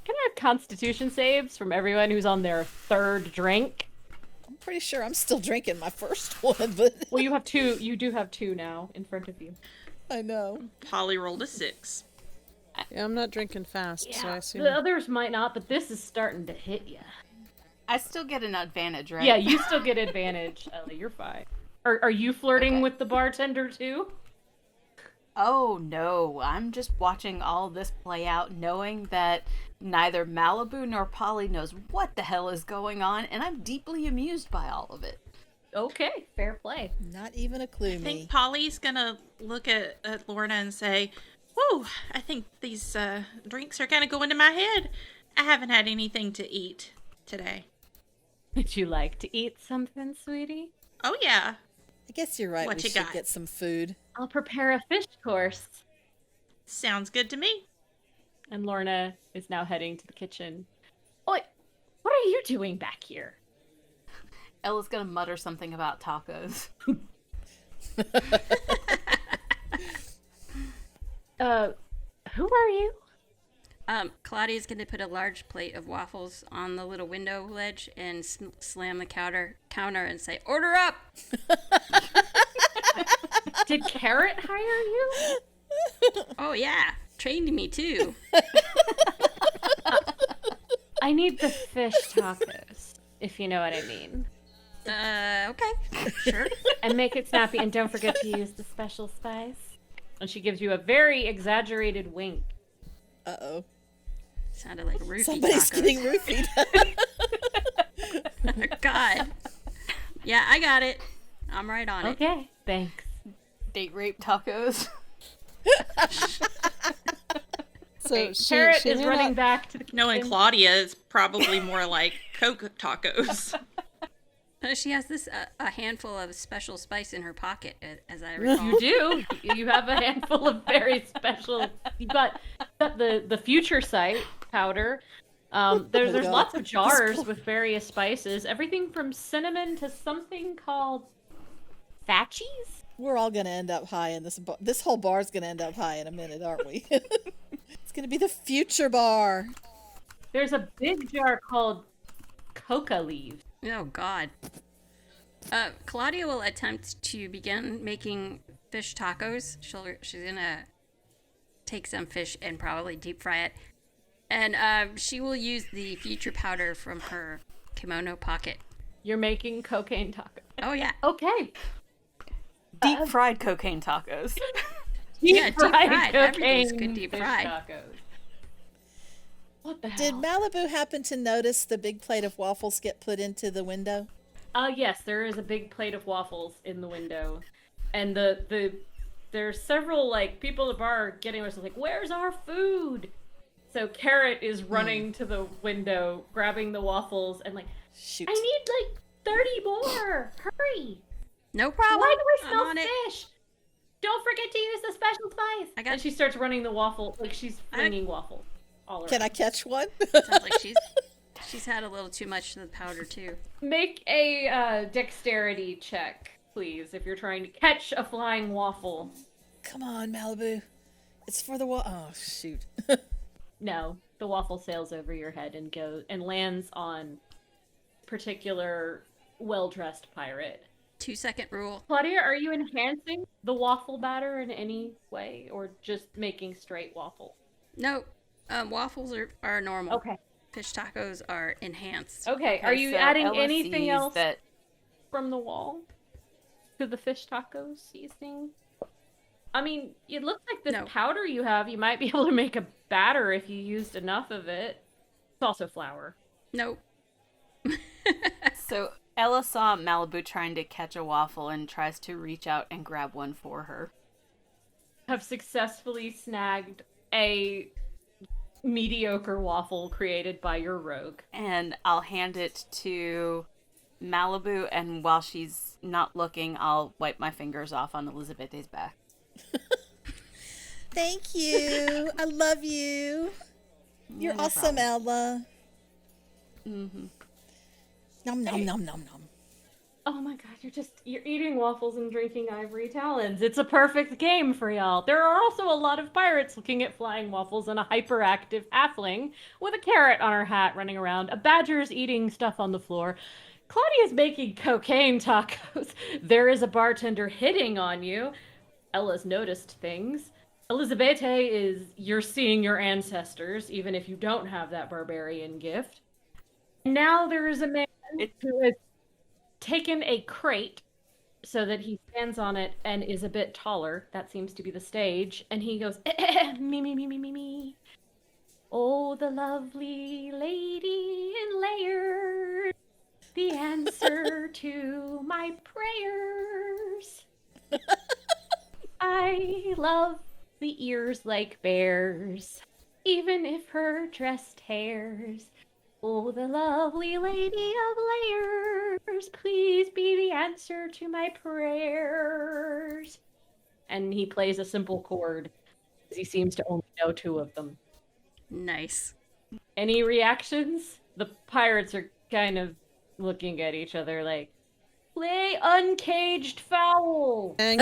Can I have constitution saves from everyone who's on their 3rd drink? I'm pretty sure I'm still drinking my first one, but Well, you have 2. You do have 2 now in front of you. I know. Polly rolled a 6. Yeah, I'm not drinking fast, so I assume. The others might not, but this is starting to hit you. I still get an advantage, right? Yeah, you still get advantage, Ellie. You're fine. Are you flirting Okay. with the bartender too? Oh no, I'm just watching all this play out, knowing that neither Malibu nor Polly knows what the hell is going on, and I'm deeply amused by all of it. Okay, fair play. Not even a clue, I me. think Polly's gonna look at Lorna and say, "Whoa, I think these drinks are kind of going to my head. I haven't had anything to eat today." Would you like to eat something, sweetie? Oh, yeah. I guess you're right. What We you should got? get some food. I'll prepare a fish course. Sounds good to me. And Lorna is now heading to the kitchen. Oi, what are you doing back here? Ella's gonna mutter something about tacos. Who are you? Claudia's going to put a large plate of waffles on the little window ledge and slam the counter and say, "Order up!" Did Carrot hire you? Oh, yeah. Trained me, too. I need the fish tacos, if you know what I mean. Okay. Sure. And make it snappy, and don't forget to use the special spice. And she gives you a very exaggerated wink. Uh-oh. Sounded like roofie Somebody's tacos. getting roofied. God. Yeah, I got it. I'm right on it. Okay, thanks. Date rape tacos. So Carrot she is may running not- back to the kitchen. Knowing Claudia is probably more like Coke tacos. She has this a handful of special spice in her pocket, as I recall. You do. You have a handful of very special. You've got the future sight powder. There's God. lots of jars with various spices. Everything from cinnamon to something called thatchies. We're all going to end up high in this bar. This whole bar's going to end up high in a minute, aren't we? It's going to be the future bar. There's a big jar called coca leaves. Oh, God. Claudia will attempt to begin making fish tacos. She's gonna take some fish and probably deep fry it. And she will use the future powder from her kimono pocket. You're making cocaine tacos. Oh, yeah. Okay. Deep fried cocaine tacos. Yeah, deep fried. cocaine Everything's good deep fish fried. tacos. What the hell? Did Malibu happen to notice the big plate of waffles get put into the window? Yes, there is a big plate of waffles in the window, and there's several like people at the bar getting us like, "Where's our food?" So Carrot is running to the window, grabbing the waffles, and like, Shoot. "I need like 30 more! Hurry! No problem. Why do I I'm smell on it. fish? Don't forget to use the special spice." I got- And she starts running the waffle like she's flinging waffles all around. Can I catch one? Sounds like she's had a little too much of the powder, too. Make a dexterity check, please, if you're trying to catch a flying waffle. Come on, Malibu. It's for the Oh, shoot. No, the waffle sails over your head and goes and lands on particular well-dressed pirate. 2-second rule. Claudia, are you enhancing the waffle batter in any way, or just making straight waffle? No, waffles are normal. Okay. Fish tacos are enhanced. Okay. Are you so adding Ella anything sees else that from the wall to the fish taco seasoning? I mean, it looks like this No. powder you have, you might be able to make a batter if you used enough of it. It's also flour. Nope. So Ella saw Malibu trying to catch a waffle and tries to reach out and grab one for her. Have successfully snagged a mediocre waffle created by your rogue. And I'll hand it to Malibu, and while she's not looking, I'll wipe my fingers off on Elizabeth's back. Thank you. I love you. You're No awesome, problem. Ella. Mm-hmm. Nom nom nom nom nom. Oh my god, you're eating waffles and drinking ivory talons. It's a perfect game for y'all. There are also a lot of pirates looking at flying waffles and a hyperactive halfling with a carrot on her hat running around. A badger's eating stuff on the floor. Claudia's making cocaine tacos. There is a bartender hitting on you. Ella's noticed things. Elizabete is you're seeing your ancestors, even if you don't have that barbarian gift. Now there is a man who has taken a crate so that he stands on it and is a bit taller. That seems to be the stage. And he goes, me, me, me, me, me, me. Oh, the lovely lady in layers, the answer to my prayers. I love the ears like bears, even if her dress tears. Oh, the lovely lady of layers, please be the answer to my prayers. And he plays a simple chord, because he seems to only know two of them. Nice. Any reactions? The pirates are kind of looking at each other like, play uncaged fowl. I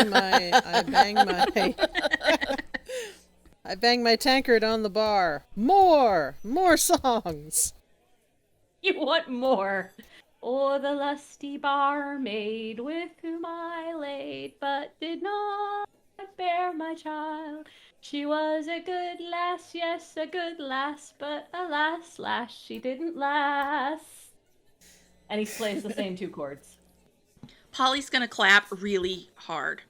bang my tankard on the bar. More songs. You want more? Or the lusty barmaid with whom I laid, but did not bear my child. She was a good lass, yes, a good lass, but alas, lass, she didn't last. And he plays the same two chords. Polly's gonna clap really hard.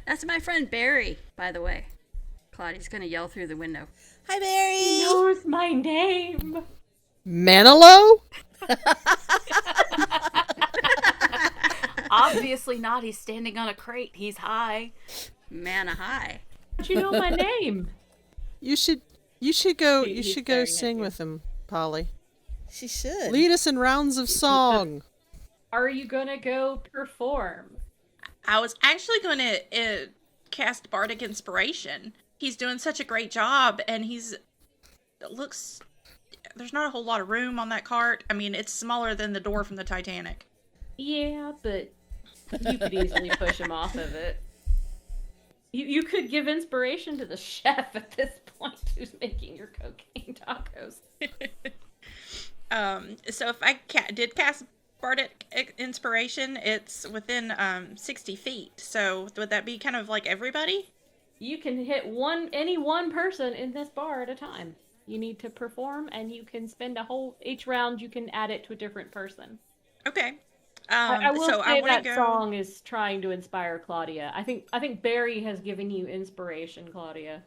That's my friend Barry, by the way. Claudia's gonna yell through the window. Hi, He Barry. knows my name. Manilow? Obviously not. He's standing on a crate. He's high. Manna high. How'd you know my name? You should go He's go staring at sing you. with him, Polly. She should. Lead us in rounds of song. Are you gonna go perform? I was actually going to cast Bardic Inspiration. He's doing such a great job, and looks. There's not a whole lot of room on that cart. I mean, it's smaller than the door from the Titanic. Yeah, but you could easily push him off of it. You could give inspiration to the chef at this point who's making your cocaine tacos. So if I did cast Bardic Inspiration, it's within 60 feet. So would that be kind of like everybody? You can hit any one person in this bar at a time. You need to perform, and you can spend each round you can add it to a different person. Okay. I will so say I want that to go. song is trying to inspire Claudia. I think Barry has given you inspiration, Claudia.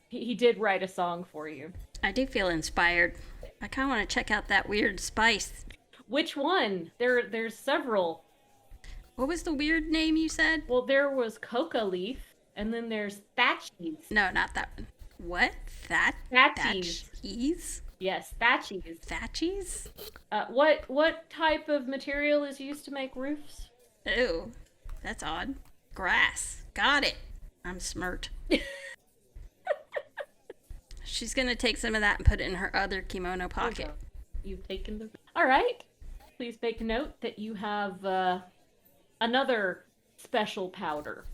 He did write a song for you. I do feel inspired. I kind of want to check out that weird spice. Which one? There's several. What was the weird name you said? Well, there was Coca Leaf, and then there's Thatchies. No, not that one. What? Thatchies. Thatchies? Yes, Thatchies. Thatchies? What type of material is used to make roofs? Ew. That's odd. Grass. Got it. I'm smirked. She's gonna take some of that and put it in her other kimono pocket. Okay. You've taken the... All right. Please make note that you have another special powder.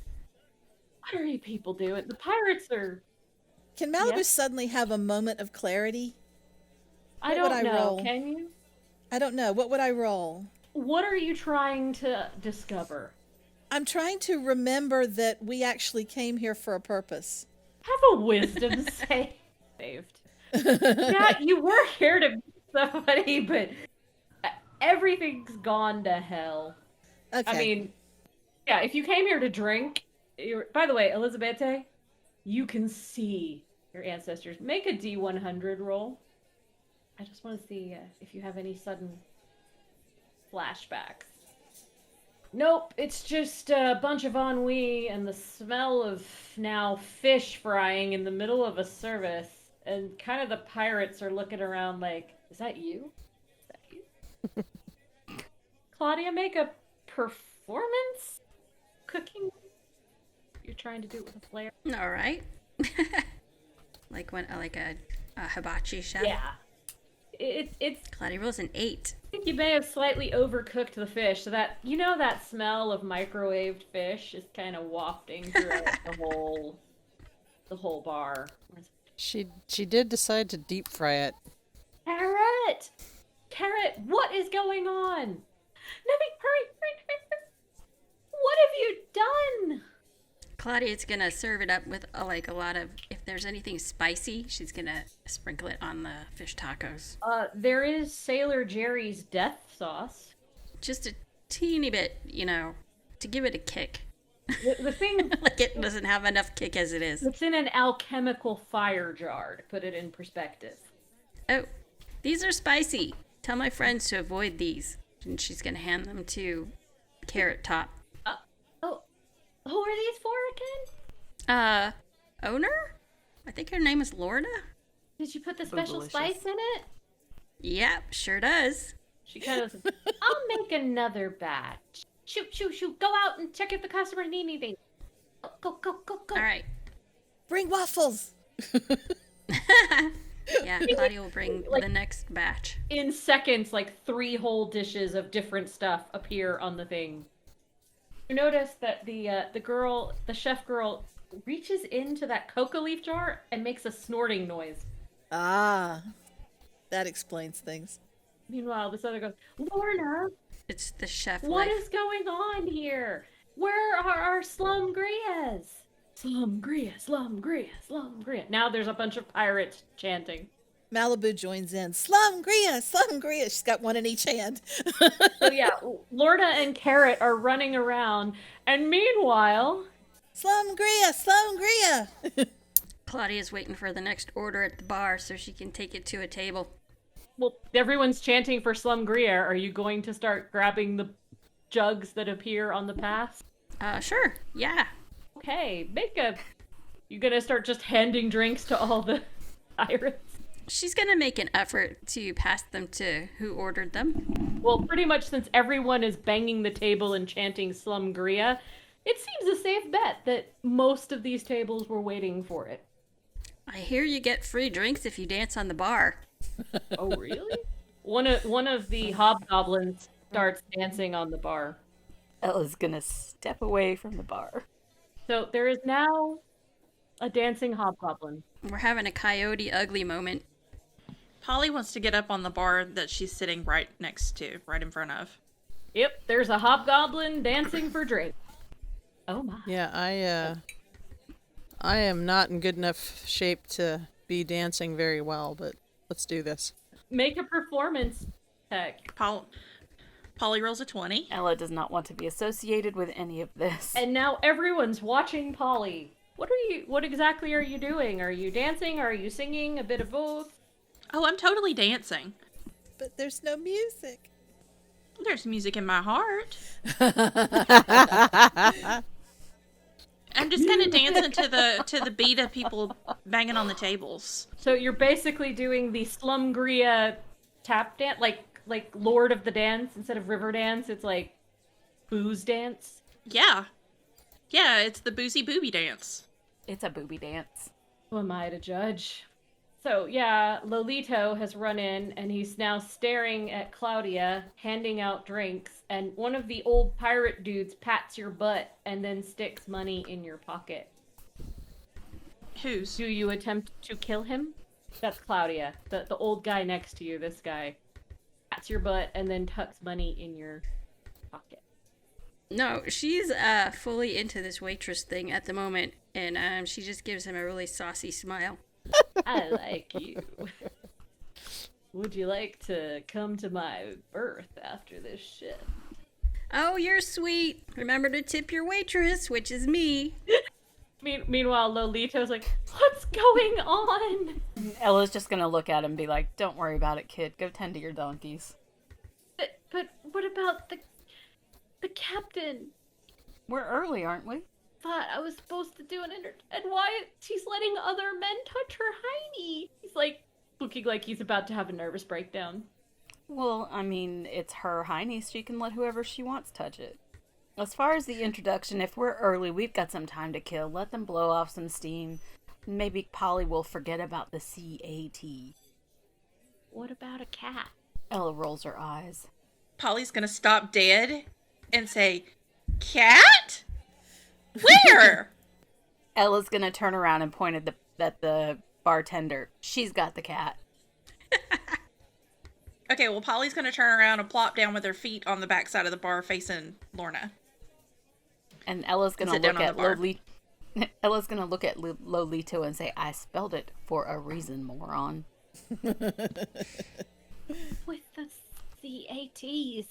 What are you people doing? The pirates are... Can Malibu Yes? suddenly have a moment of clarity? I What would don't I know. roll? Can you? I don't know. What would I roll? What are you trying to discover? I'm trying to remember that we actually came here for a purpose. Have a wisdom save. Saved. Yeah, you were here to meet somebody, but everything's gone to hell. Okay. I mean, yeah, if you came here to drink, by the way, Elizabete, you can see your ancestors. Make a D100 roll. I just want to see if you have any sudden flashbacks. Nope, it's just a bunch of ennui and the smell of now fish frying in the middle of a service, and kind of the pirates are looking around like, is that you? Is that you? Claudia, make a performance cooking. You're trying to do it with a flair. All right. like a hibachi chef. Yeah. It's Claudia rolls an 8. I think you may have slightly overcooked the fish, so that that smell of microwaved fish is kind of wafting throughout the whole bar. She did decide to deep fry it. Carrot, what is going on? Nothing. Hurry! What have you done? Claudia's gonna serve it up with a lot of, if there's anything spicy, she's gonna sprinkle it on the fish tacos. There is Sailor Jerry's death sauce. Just a teeny bit, to give it a kick. The thing, like it doesn't have enough kick as it is. It's in an alchemical fire jar, to put it in perspective. Oh, these are spicy. Tell my friends to avoid these. And she's gonna hand them to Carrot Top. Who are these for again? Owner? I think her name is Lorna. Did you put the special spice in it? Yep, sure does. She kind of says, I'll make another batch. Shoot. Go out and check if the customers need anything. Go. All right. Bring waffles. Yeah, Claudia will bring the next batch. In seconds, 3 whole dishes of different stuff appear on the thing. You notice that the chef girl, reaches into that coca leaf jar and makes a snorting noise. Ah, that explains things. Meanwhile, this other goes, Lorna! It's the chef What life. is going on here? Where are our slum grias? Slum gria. Now there's a bunch of pirates chanting. Malibu joins in. Slum Gria. She's got one in each hand. So yeah, Lorna and Carrot are running around, and meanwhile... Slum Gria. Claudia's waiting for the next order at the bar so she can take it to a table. Well, everyone's chanting for Slum Gruyere. Are you going to start grabbing the jugs that appear on the path? Sure. Yeah. Okay, you gonna start just handing drinks to all the pirates? She's gonna make an effort to pass them to who ordered them. Well, pretty much since everyone is banging the table and chanting Slum Gruyere, it seems a safe bet that most of these tables were waiting for it. I hear you get free drinks if you dance on the bar. Oh, really? One of the hobgoblins starts dancing on the bar. Ella's gonna step away from the bar. So there is now a dancing hobgoblin. We're having a Coyote ugly moment. Polly wants to get up on the bar that she's sitting right in front of. Yep, there's a hobgoblin dancing for drink. Oh my. Yeah, I am not in good enough shape to be dancing very well, but let's do this. Make a performance check. Polly rolls a 20. Ella does not want to be associated with any of this. And now everyone's watching Polly. What exactly are you doing? Are you dancing? Are you singing? A bit of both? Oh, I'm totally dancing. But there's no music. There's music in my heart. I'm just kind of dancing to the beat of people banging on the tables. So you're basically doing the Slum Gruyere tap dance, like Lord of the Dance instead of River Dance. It's like booze dance. Yeah, it's the boozy booby dance. It's a booby dance. Who am I to judge? So yeah, Lolito has run in and he's now staring at Claudia, handing out drinks, and one of the old pirate dudes pats your butt and then sticks money in your pocket. Whose? Do you attempt to kill him? That's Claudia, the old guy next to you, this guy. Pats your butt and then tucks money in your pocket. No, she's fully into this waitress thing at the moment, and she just gives him a really saucy smile. I like you. Would you like to come to my berth after this shift? Oh, you're sweet. Remember to tip your waitress, which is me. Meanwhile, Lolito's like, what's going on? Ella's just gonna look at him and be like, don't worry about it, kid. Go tend to your donkeys. But What about the captain? We're early, aren't we? Thought I was supposed to do and why she's letting other men touch her hiney? He's like looking like he's about to have a nervous breakdown. Well, I mean, it's her hiney, so she can let whoever she wants touch it. As far as the introduction, if we're early, we've got some time to kill. Let them blow off some steam. Maybe Polly will forget about the CAT. What about a cat? Ella rolls her eyes. Polly's gonna stop dead and say, "Cat? Where?" Ella's gonna turn around and point at the bartender. She's got the cat. Okay, well, Polly's gonna turn around and plop down with her feet on the backside of the bar facing Lorna. And Ella's gonna Sit down look on at the bar. Ella's gonna look at Lolito and say, "I spelled it for a reason, moron." With the CATs.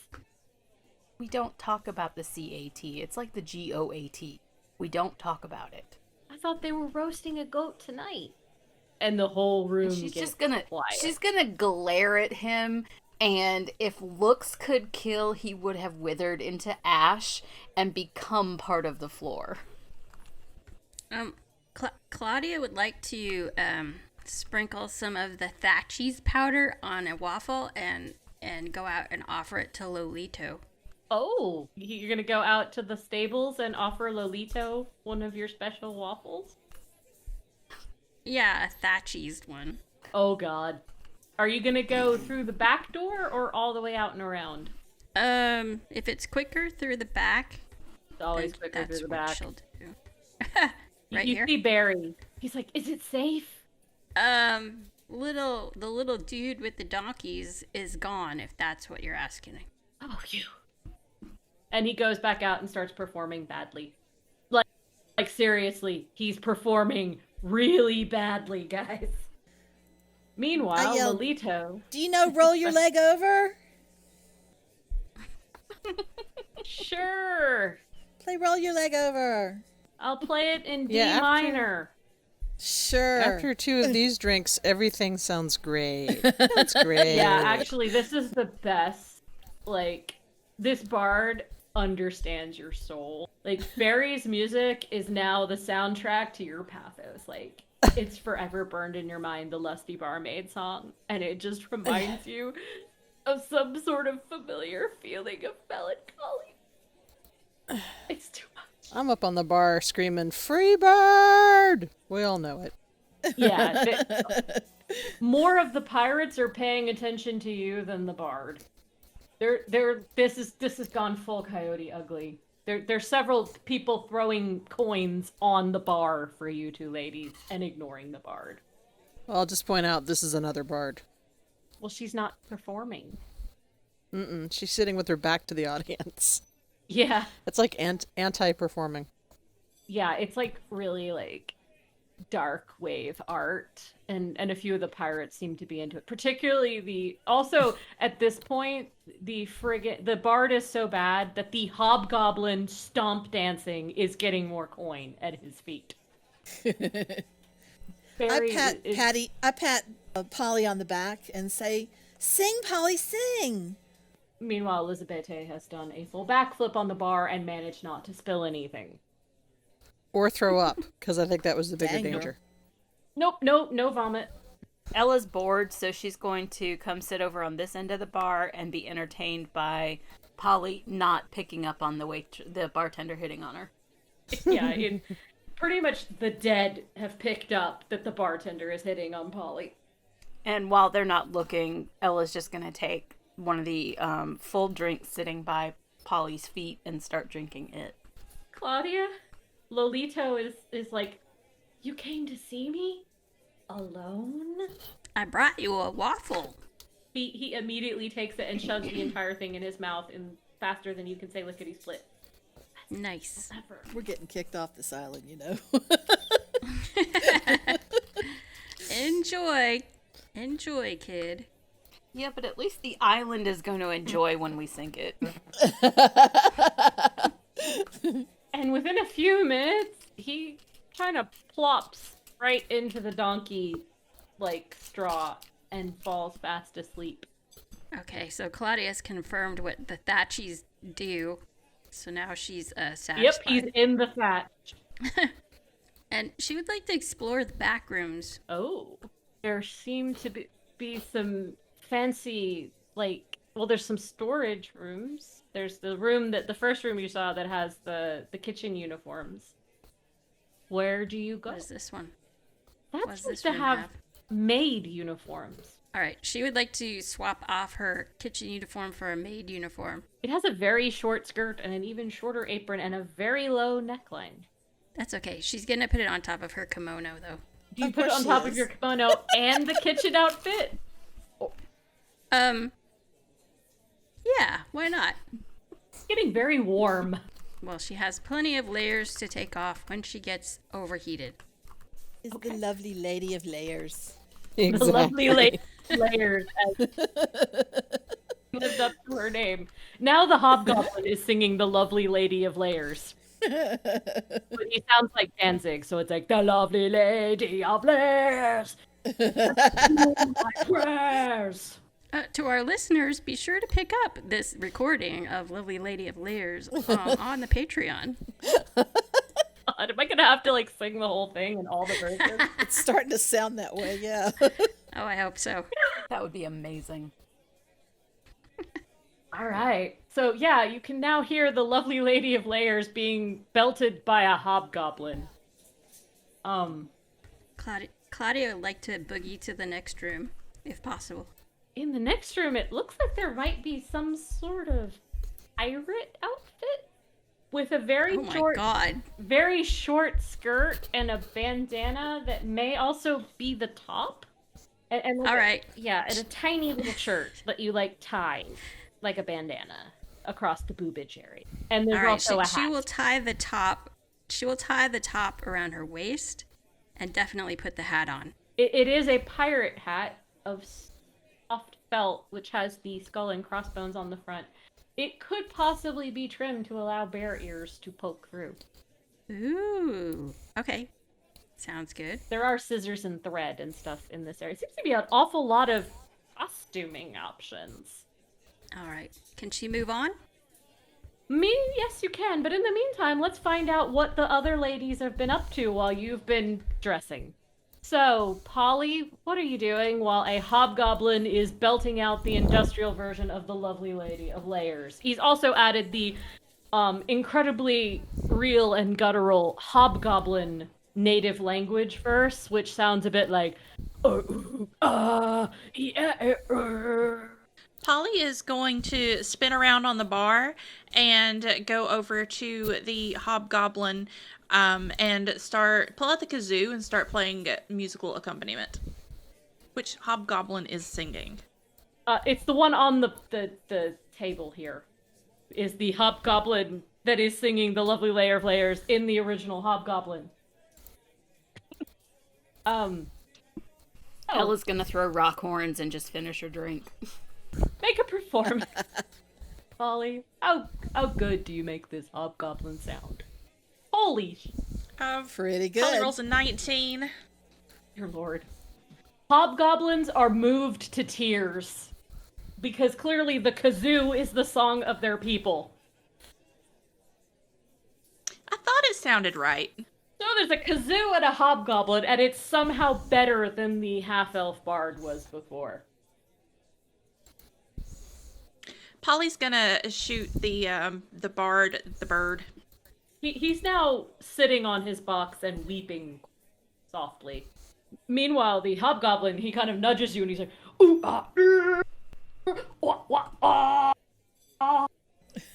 We don't talk about the CAT. It's like the GOAT. We don't talk about it. I thought they were roasting a goat tonight. And the whole room She's gets just gonna quiet. she's gonna glare at him, and if looks could kill, he would have withered into ash and become part of the floor. Claudia would like to sprinkle some of the Thatchies powder on a waffle and go out and offer it to Lolito. Oh, you're gonna go out to the stables and offer Lolito one of your special waffles? Yeah, a Thatchies one. Oh god. Are you gonna go through the back door or all the way out and around? If it's quicker through the back, It's always then quicker that's through the what back. she'll do. You Right here. see Barry. He's like, is it safe? The little dude with the donkeys is gone. If that's what you're asking. Oh, you. And he goes back out and starts performing badly. Like seriously, he's performing really badly, guys. Meanwhile, I yelled, Lolito. Do you know roll your leg over? Sure. Play roll your leg over. I'll play it in D Yeah, after- minor. Sure. After 2 of these drinks, everything sounds great. That's great. Yeah, actually, this is the best. Like, this bard understands your soul. Like, Barry's music is now the soundtrack to your pathos. Like, it's forever burned in your mind, the Lusty Barmaid song. And it just reminds you of some sort of familiar feeling of melancholy. It's too much. I'm up on the bar screaming, "Free bird!" We all know it. Yeah. More of the pirates are paying attention to you than the bard. This has gone full Coyote ugly. There's several people throwing coins on the bar for you two ladies and ignoring the bard. Well, I'll just point out this is another bard. Well, she's not performing. She's sitting with her back to the audience. Yeah. It's like anti-performing. Yeah, it's like really like dark wave art, and a few of the pirates seem to be into it. Particularly also at this point, the bard is so bad that the hobgoblin stomp dancing is getting more coin at his feet. Barry I pat Polly on the back and say, "Sing, Polly, sing." Meanwhile, Elizabeth has done a full backflip on the bar and managed not to spill anything. Or throw up, because I think that was the bigger Dang, girl. danger. Nope, no vomit. Ella's bored, so she's going to come sit over on this end of the bar and be entertained by Polly not picking up on the bartender hitting on her. Yeah, pretty much the dead have picked up that the bartender is hitting on Polly. And while they're not looking, Ella's just going to take one of the full drinks sitting by Polly's feet and start drinking it. Claudia, Lolito is like, you came to see me? Alone? I brought you a waffle. He immediately takes it and shoves the entire thing in his mouth in faster than you can say lickety split. Nice. Ever. We're getting kicked off this island, you know. Enjoy, kid. Yeah, but at least the island is going to enjoy when we sink it. And within a few minutes, he kind of plops right into the donkey like straw and falls fast asleep. Okay, so Claudia's confirmed what the Thatchies do. So now she's satisfied. Yep, he's in the thatch. And she would like to explore the back rooms. Oh, there seem to be some fancy, like, well, there's some storage rooms. There's the first room you saw that has the kitchen uniforms. Where do you go? What is this one? That does seems this to room have have? maid uniforms. All right, she would like to swap off her kitchen uniform for a maid uniform. It has a very short skirt and an even shorter apron and a very low neckline. That's okay. She's gonna put it on top of her kimono, though. Do you Of put it course on she top of is. your kimono and the kitchen outfit? Yeah, why not? It's getting very warm. Well, she has plenty of layers to take off when she gets overheated. Is the lovely lady of layers. The lovely lady Layers as lived up to her name. Now the hobgoblin is singing the lovely lady of layers. But he sounds like Danzig, so it's like the lovely lady of layers. My prayers. To our listeners, be sure to pick up this recording of Lovely Lady of Layers on the Patreon. God, am I gonna have to like sing the whole thing in all the versions? It's starting to sound that way, yeah. Oh, I hope so. That would be amazing. All right. So yeah, you can now hear the lovely lady of layers being belted by a hobgoblin. Claudia would like to boogie to the next room, if possible. In the next room, it looks like there might be some sort of pirate outfit with a very Oh my short, god. very short skirt and a bandana that may also be the top. And like All right. Yeah, and a tiny little shirt that you like tie like a bandana across the boobage area. And there's All right. also a hat. She will tie the top. She will tie the top around her waist, and definitely put the hat on. It is a pirate hat of soft felt, which has the skull and crossbones on the front. It could possibly be trimmed to allow bear ears to poke through. Ooh. Okay. Sounds good. There are scissors and thread and stuff in this area. It seems to be an awful lot of costuming options. All right. Can she move on? Yes, you can. But in the meantime, let's find out what the other ladies have been up to while you've been dressing. So, Polly, what are you doing while a hobgoblin is belting out the industrial version of the lovely lady of layers? He's also added the incredibly real and guttural hobgoblin native language verse, which sounds a bit like Polly is going to spin around on the bar and go over to the hobgoblin and pull out the kazoo and start playing musical accompaniment. Which hobgoblin is singing? It's the one on the table here. Is the hobgoblin that is singing the lovely layer of layers in the original hobgoblin. Ella's gonna throw rock horns and just finish her drink. Make a performance. Polly, how good do you make this hobgoblin sound? Holy Pretty Polly good. rolls a 19. dear lord. Hobgoblins are moved to tears. Because clearly the kazoo is the song of their people. I thought it sounded right. So there's a kazoo and a hobgoblin, and it's somehow better than the half-elf bard was before. Polly's gonna shoot the bird. He's now sitting on his box and weeping softly. Meanwhile, the hobgoblin, he kind of nudges you and he's like, ooh, ah, wah, wah, ah, ah.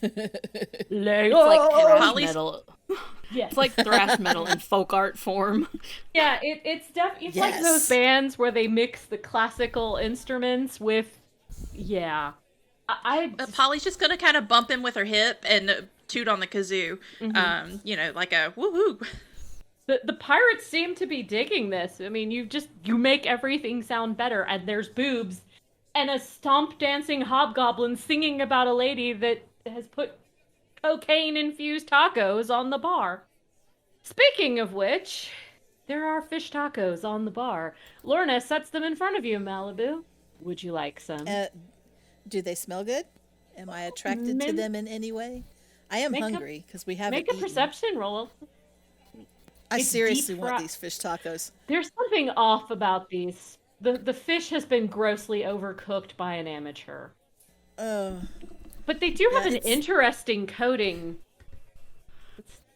It's like thrash Polly's- metal. Yes. It's like thrash metal in folk art form. Yeah, it's like Yes. those bands where they mix the classical instruments with, yeah. Polly's just gonna kind of bump him with her hip and toot on the kazoo. Like a woohoo. The pirates seem to be digging this. I mean, you make everything sound better, and there's boobs, and a stomp dancing hobgoblin singing about a lady that has put cocaine-infused tacos on the bar. Speaking of which, there are fish tacos on the bar. Lorna sets them in front of you, Malibu. Would you like some? Do they smell good? Am I attracted to Min- them in any way? I am Make a- hungry because we haven't Make a eaten. perception roll. I it's seriously deep want fry- these fish tacos. There's something off about these. The fish has been grossly overcooked by an amateur. Oh, But they do have Yeah, an it's- interesting coating.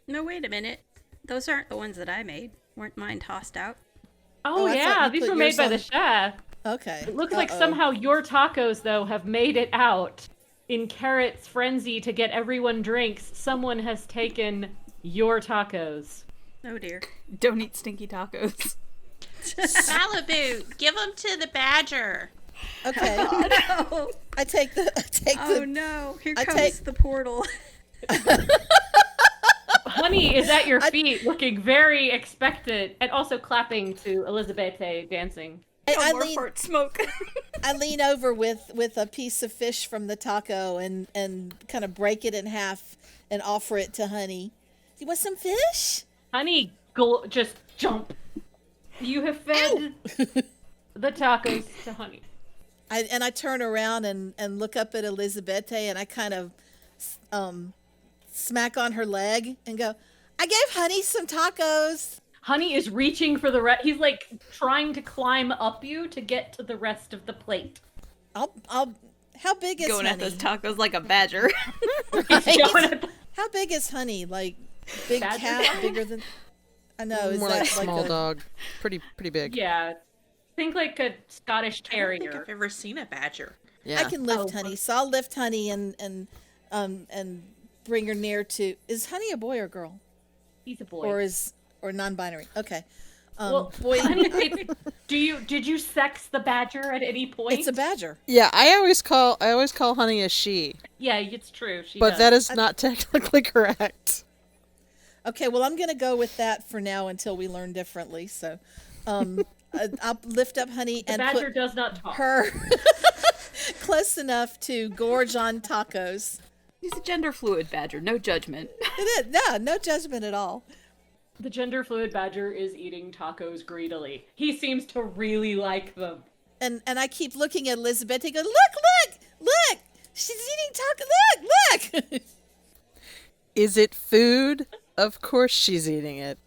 No, wait a minute. Those aren't the ones that I made. Weren't mine tossed out? Oh, I thought yeah, you these put were made yours by on- the chef. okay. It looks like Uh-oh. somehow your tacos, though, have made it out. In Carrot's frenzy to get everyone drinks, someone has taken your tacos. Oh dear. Don't eat stinky tacos. Malibu, give them to the badger. Okay. No. I take Oh the. no. Here I comes take- the portal. Honey is at your feet, looking very expectant, and also clapping to Elizabete dancing. I More lean, fart smoke. I lean over with a piece of fish from the taco and kind of break it in half and offer it to Honey. You want some fish? Honey, just jump. You have fed the tacos to Honey. I turn around and look up at Elizabete and I kind of smack on her leg and go, I gave Honey some tacos. Honey is reaching for the rest. He's like trying to climb up you to get to the rest of the plate. I'll how big is Going at Honey? those tacos like a badger. He's going at the- How big is Honey? Like big Badger cat, size? bigger than I know, is More that like small a dog. Pretty big. Yeah. Think like a Scottish I don't think Terrier. I've ever seen a badger. Yeah. I can lift Oh, Honey, so I'll lift Honey and bring her near to. Is Honey a boy or girl, He's a boy. or non-binary? Okay, well, boy. Honey, did you sex the badger at any point? It's a badger. Yeah, I always call Honey a she, Yeah, it's true. She but does. that is not technically correct. Okay, well I'm gonna go with that for now until we learn differently. So, I'll lift up Honey the and badger put does not talk. her close enough to gorge on tacos. He's a gender fluid badger, no judgment. It is, no judgment at all. The gender fluid badger is eating tacos greedily. He seems to really like them. And I keep looking at Elizabeth and go, look! She's eating taco. Look! Is it food? Of course she's eating it.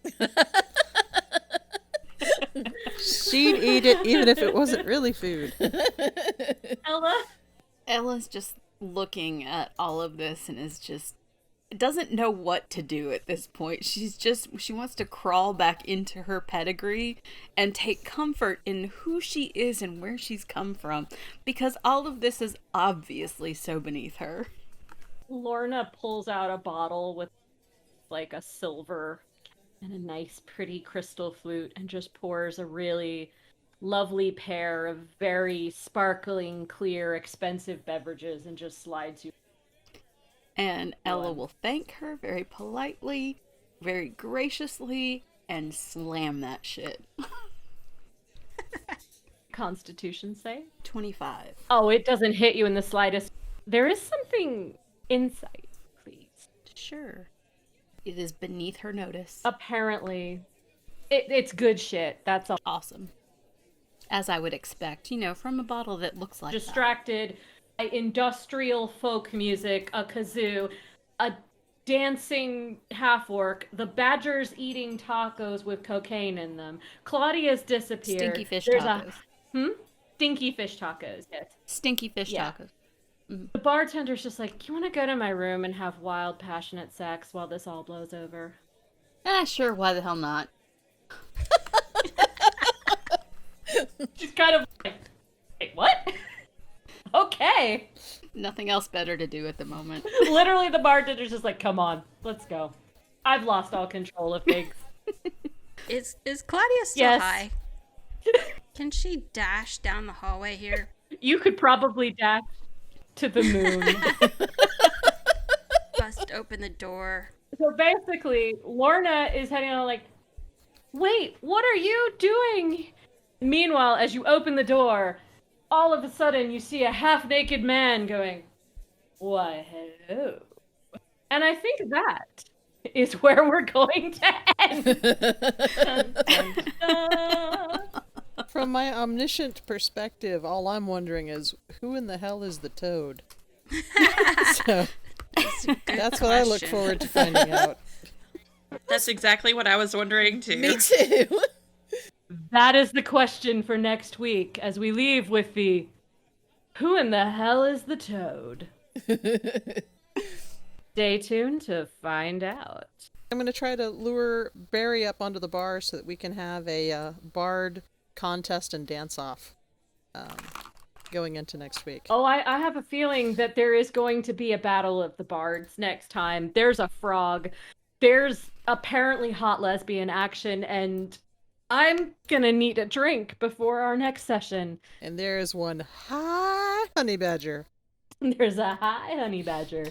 She'd eat it even if it wasn't really food. Ella? Ella's just looking at all of this and is just doesn't know what to do at this point. She wants to crawl back into her pedigree and take comfort in who she is and where she's come from, because all of this is obviously so beneath her. Lorna pulls out a bottle with like a silver and a nice pretty crystal flute and just pours a really lovely pair of very sparkling, clear, expensive beverages and just slides you. And Ella will thank her very politely, very graciously, and slam that shit. Constitution save? 25. Oh, it doesn't hit you in the slightest. There is something insight, please. Sure. It is beneath her notice. Apparently, it's good shit. That's all. Awesome. As I would expect, from a bottle that looks like that. Distracted by industrial folk music, a kazoo, a dancing half-orc, the badgers eating tacos with cocaine in them. Claudia's disappeared. Stinky fish There's tacos. Stinky fish tacos, yes. Stinky fish Yeah. tacos. The bartender's just like, you want to go to my room and have wild, passionate sex while this all blows over? Sure, why the hell not? She's kind of like, wait, what? Okay. Nothing else better to do at the moment. Literally, the bartender's just like, come on, let's go. I've lost all control of things. Is Claudia still Yes. high? Can she dash down the hallway here? You could probably dash to the moon. Bust open the door. So basically, Lorna is heading on like, wait, what are you doing? Meanwhile, as you open the door, all of a sudden you see a half-naked man going, why, hello. And I think that is where we're going to end. Dun, dun, dun. From my omniscient perspective, all I'm wondering is who in the hell is the toad? So that's what I look question. forward to finding out. That's exactly what I was wondering too. Me too. That is the question for next week as we leave with the who in the hell is the toad? Stay tuned to find out. I'm going to try to lure Barry up onto the bar so that we can have a bard contest and dance-off going into next week. Oh, I have a feeling that there is going to be a battle of the bards next time. There's a frog. There's apparently hot lesbian action, and I'm gonna need a drink before our next session. And there is one high honey badger. There's a high honey badger.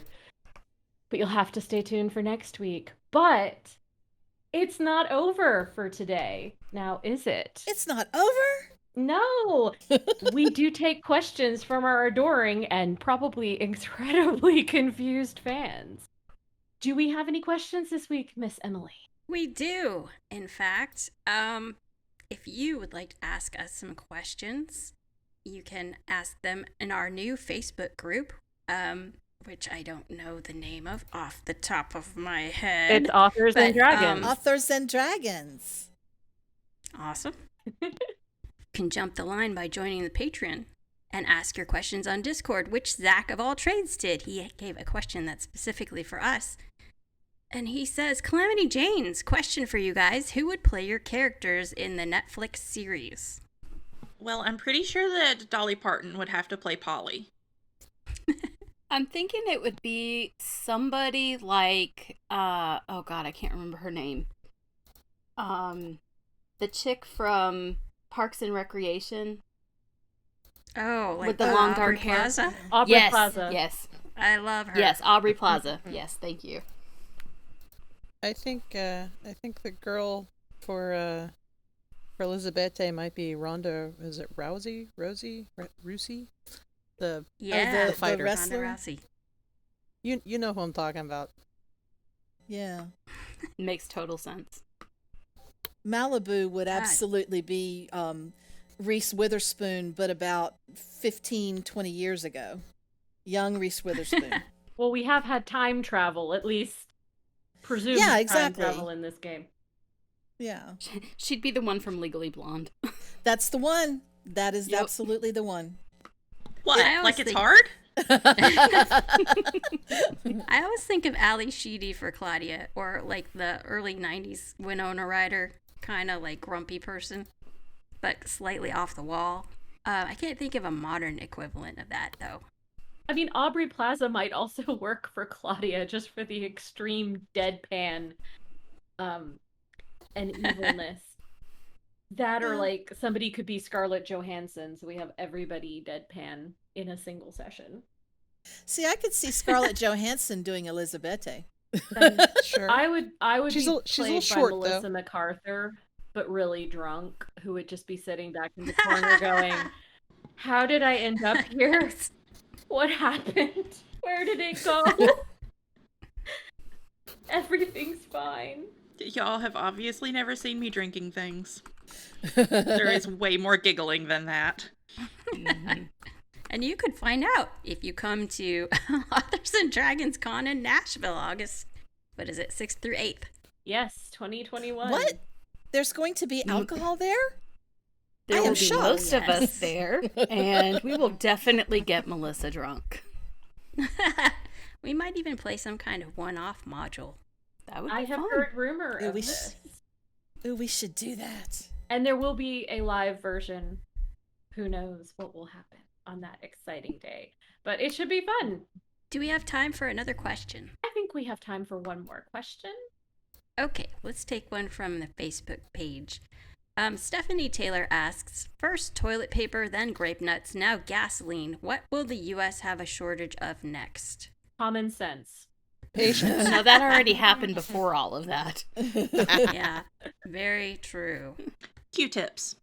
But you'll have to stay tuned for next week. But it's not over for today. Now, is it? It's not over? No! We do take questions from our adoring and probably incredibly confused fans. Do we have any questions this week, Miss Emily? We do. In fact, if you would like to ask us some questions, you can ask them in our new Facebook group, which I don't know the name of off the top of my head. It's Authors and Dragons. Authors and Dragons. Awesome. You can jump the line by joining the Patreon and ask your questions on Discord, which Zach of All Trades did. He gave a question that's specifically for us. And he says, Calamity Jane's question for you guys. Who would play your characters in the Netflix series? Well, I'm pretty sure that Dolly Parton would have to play Polly. I'm thinking it would be somebody like, oh god, I can't remember her name. The chick from Parks and Recreation. Oh, like With the long Aubrey dark hair. Plaza? Aubrey Yes, Plaza. yes, I love her. yes, Aubrey Plaza. Yes, thank you. I think the girl for Elizabeth might be Ronda. Is it Rousey? Rousey? Yeah, the fighter. The wrestler? Ronda Rousey. You know who I'm talking about. Yeah. Makes total sense. Malibu would God. absolutely be Reese Witherspoon, but about 15, 20 years ago. Young Reese Witherspoon. Well, we have had time travel, at least presumed Yeah, exactly. time travel in this game. Yeah. She'd be the one from Legally Blonde. That's the one. That is Yep. absolutely the one. What? I always Like it's think- hard? I always think of Ali Sheedy for Claudia, or like the early 90s Winona Ryder, kind of like grumpy person, but slightly off the wall. I can't think of a modern equivalent of that, though. I mean, Aubrey Plaza might also work for Claudia just for the extreme deadpan and evilness. That or like somebody could be Scarlett Johansson, so we have everybody deadpan in a single session. See, I could see Scarlett Johansson doing Elizabeth. Sure. I would She's be a little played short, by though. Melissa MacArthur, but really drunk, who would just be sitting back in the corner going, "How did I end up here? What happened? Where did it go? Everything's fine." Y'all have obviously never seen me drinking things. There is way more giggling than that. And you could find out if you come to Authors and Dragons Con in Nashville, August, what is it, 6th through 8th? Yes, 2021. What? There's going to be alcohol there? There I will am be shocked. most of us Yes. there, and we will definitely get Melissa drunk. We might even play some kind of one-off module. That would be I have fun. heard rumor Ooh, of we this. Ooh, we should do that. And there will be a live version. Who knows what will happen on that exciting day. But it should be fun. Do we have time for another question? I think we have time for one more question. Okay, let's take one from the Facebook page. Stephanie Taylor asks, first toilet paper, then grape nuts, now gasoline. What will the U.S. have a shortage of next? Common sense. Patience. No, that already happened before all of that. Yeah, very true. Q-tips.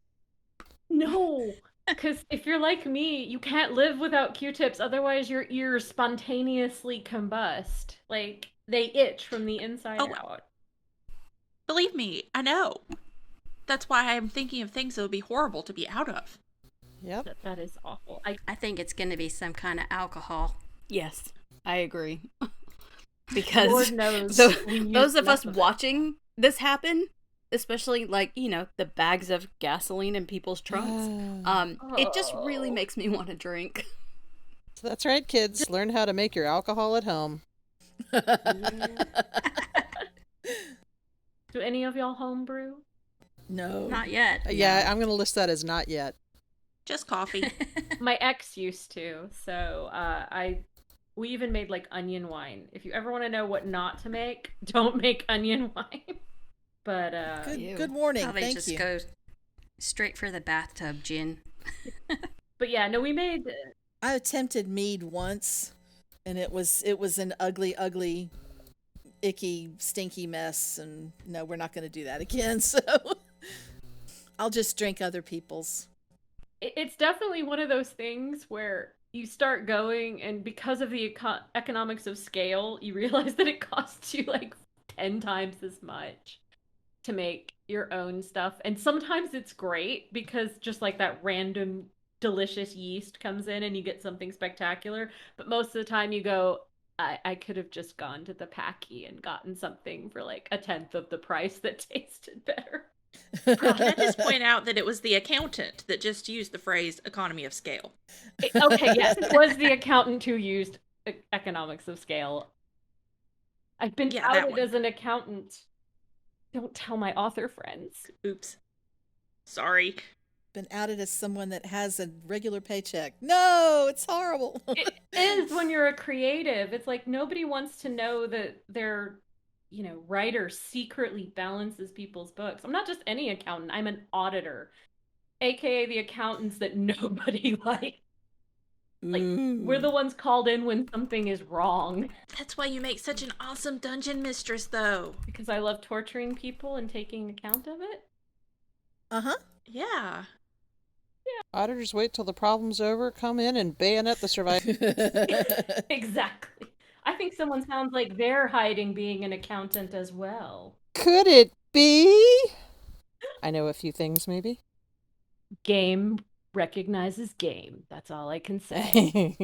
No, because if you're like me, you can't live without Q-tips. Otherwise, your ears spontaneously combust. Like, they itch from the inside Oh. out. Believe me, I know. That's why I'm thinking of things that would be horrible to be out of. Yep. That is awful. I think it's going to be some kind of alcohol. Yes, I agree. Because Lord knows we used those of enough us of it. watching this happen, especially like, the bags of gasoline in people's trunks, it just really makes me want to drink. So that's right, kids. Learn how to make your alcohol at home. Do any of y'all homebrew? No. Not yet. Yeah, I'm going to list that as not yet. Just coffee. My ex used to, so we even made like onion wine. If you ever want to know what not to make, don't make onion wine. But Good warning. Probably Thank just you. go straight for the bathtub gin. but yeah, no, we made I attempted mead once, and it was an ugly, ugly, icky, stinky mess. And no, we're not going to do that again. So I'll just drink other people's. it's definitely one of those things where you start going, and because of the economics of scale, you realize that it costs you like 10 times as much to make your own stuff. And sometimes it's great because just like that random delicious yeast comes in and you get something spectacular. But most of the time you go, I could have just gone to the Packy and gotten something for like a tenth of the price that tasted better. Can I just point out that it was the accountant that just used the phrase economy of scale? Okay, yes, it was the accountant who used economics of scale. I've been Yeah, that outed one. as an accountant. Don't tell my author friends. Oops. Sorry. Been outed as someone that has a regular paycheck. No, it's horrible. It is when you're a creative. It's like nobody wants to know that their, writer secretly balances people's books. I'm not just any accountant. I'm an auditor, aka the accountants that nobody likes. Like, we're the ones called in when something is wrong. That's why you make such an awesome dungeon mistress, though. Because I love torturing people and taking account of it. Uh-huh. Yeah. Auditors wait till the problem's over, come in and bayonet the survivor. Exactly. I think someone sounds like they're hiding being an accountant as well. Could it be? I know a few things, maybe. Game recognizes game. That's all I can say.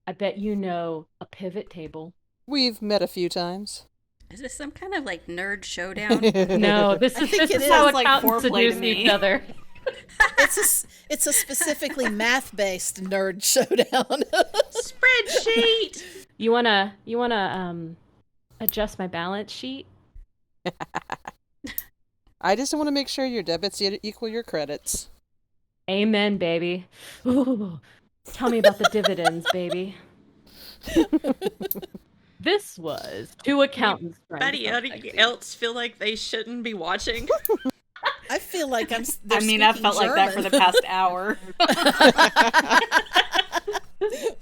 I bet you know a pivot table. We've met a few times. Is this some kind of like nerd showdown? No, this I is think this it is how is like accountants foreplay to seduce me. each other. It's a specifically math-based nerd showdown. Spreadsheet! You wanna adjust my balance sheet? I just want to make sure your debits equal your credits. Amen, baby. Ooh, tell me about the dividends, baby. This was two accountants. Anybody else feel like they shouldn't be watching? I feel like I felt like that for the past hour.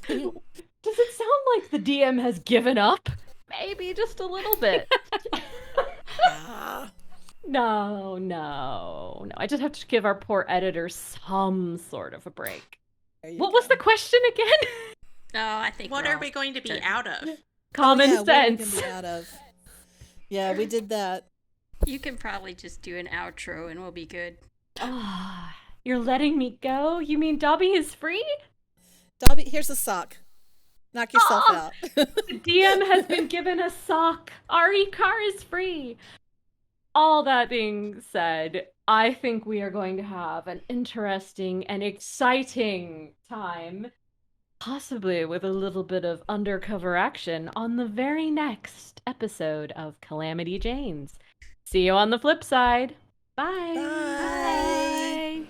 Does it sound like the DM has given up? Maybe just a little bit. No. I just have to give our poor editor some sort of a break. What was the question again? Oh, I think What we're are all we going to be done. out of? Common What are we sense. gonna be out of? Yeah, we did that. You can probably just do an outro and we'll be good. Ah, you're letting me go? You mean Dobby is free? Dobby, here's a sock. Knock yourself out. The DM has been given a sock. RE car is free. All that being said, I think we are going to have an interesting and exciting time, possibly with a little bit of undercover action on the very next episode of Calamity Janes. See you on the flip side. Bye. Bye.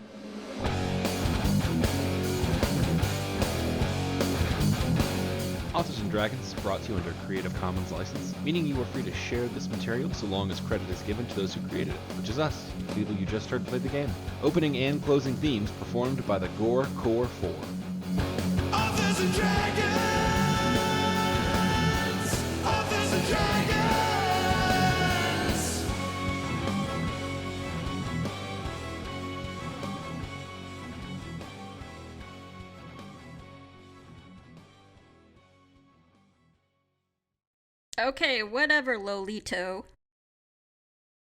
Authors and Dragons is brought to you under Creative Commons license, meaning you are free to share this material so long as credit is given to those who created it, which is us, the people you just heard play the game. Opening and closing themes performed by the Gore Core 4. Authors and Dragons! Authors and Dragons! Okay, whatever, Lolito.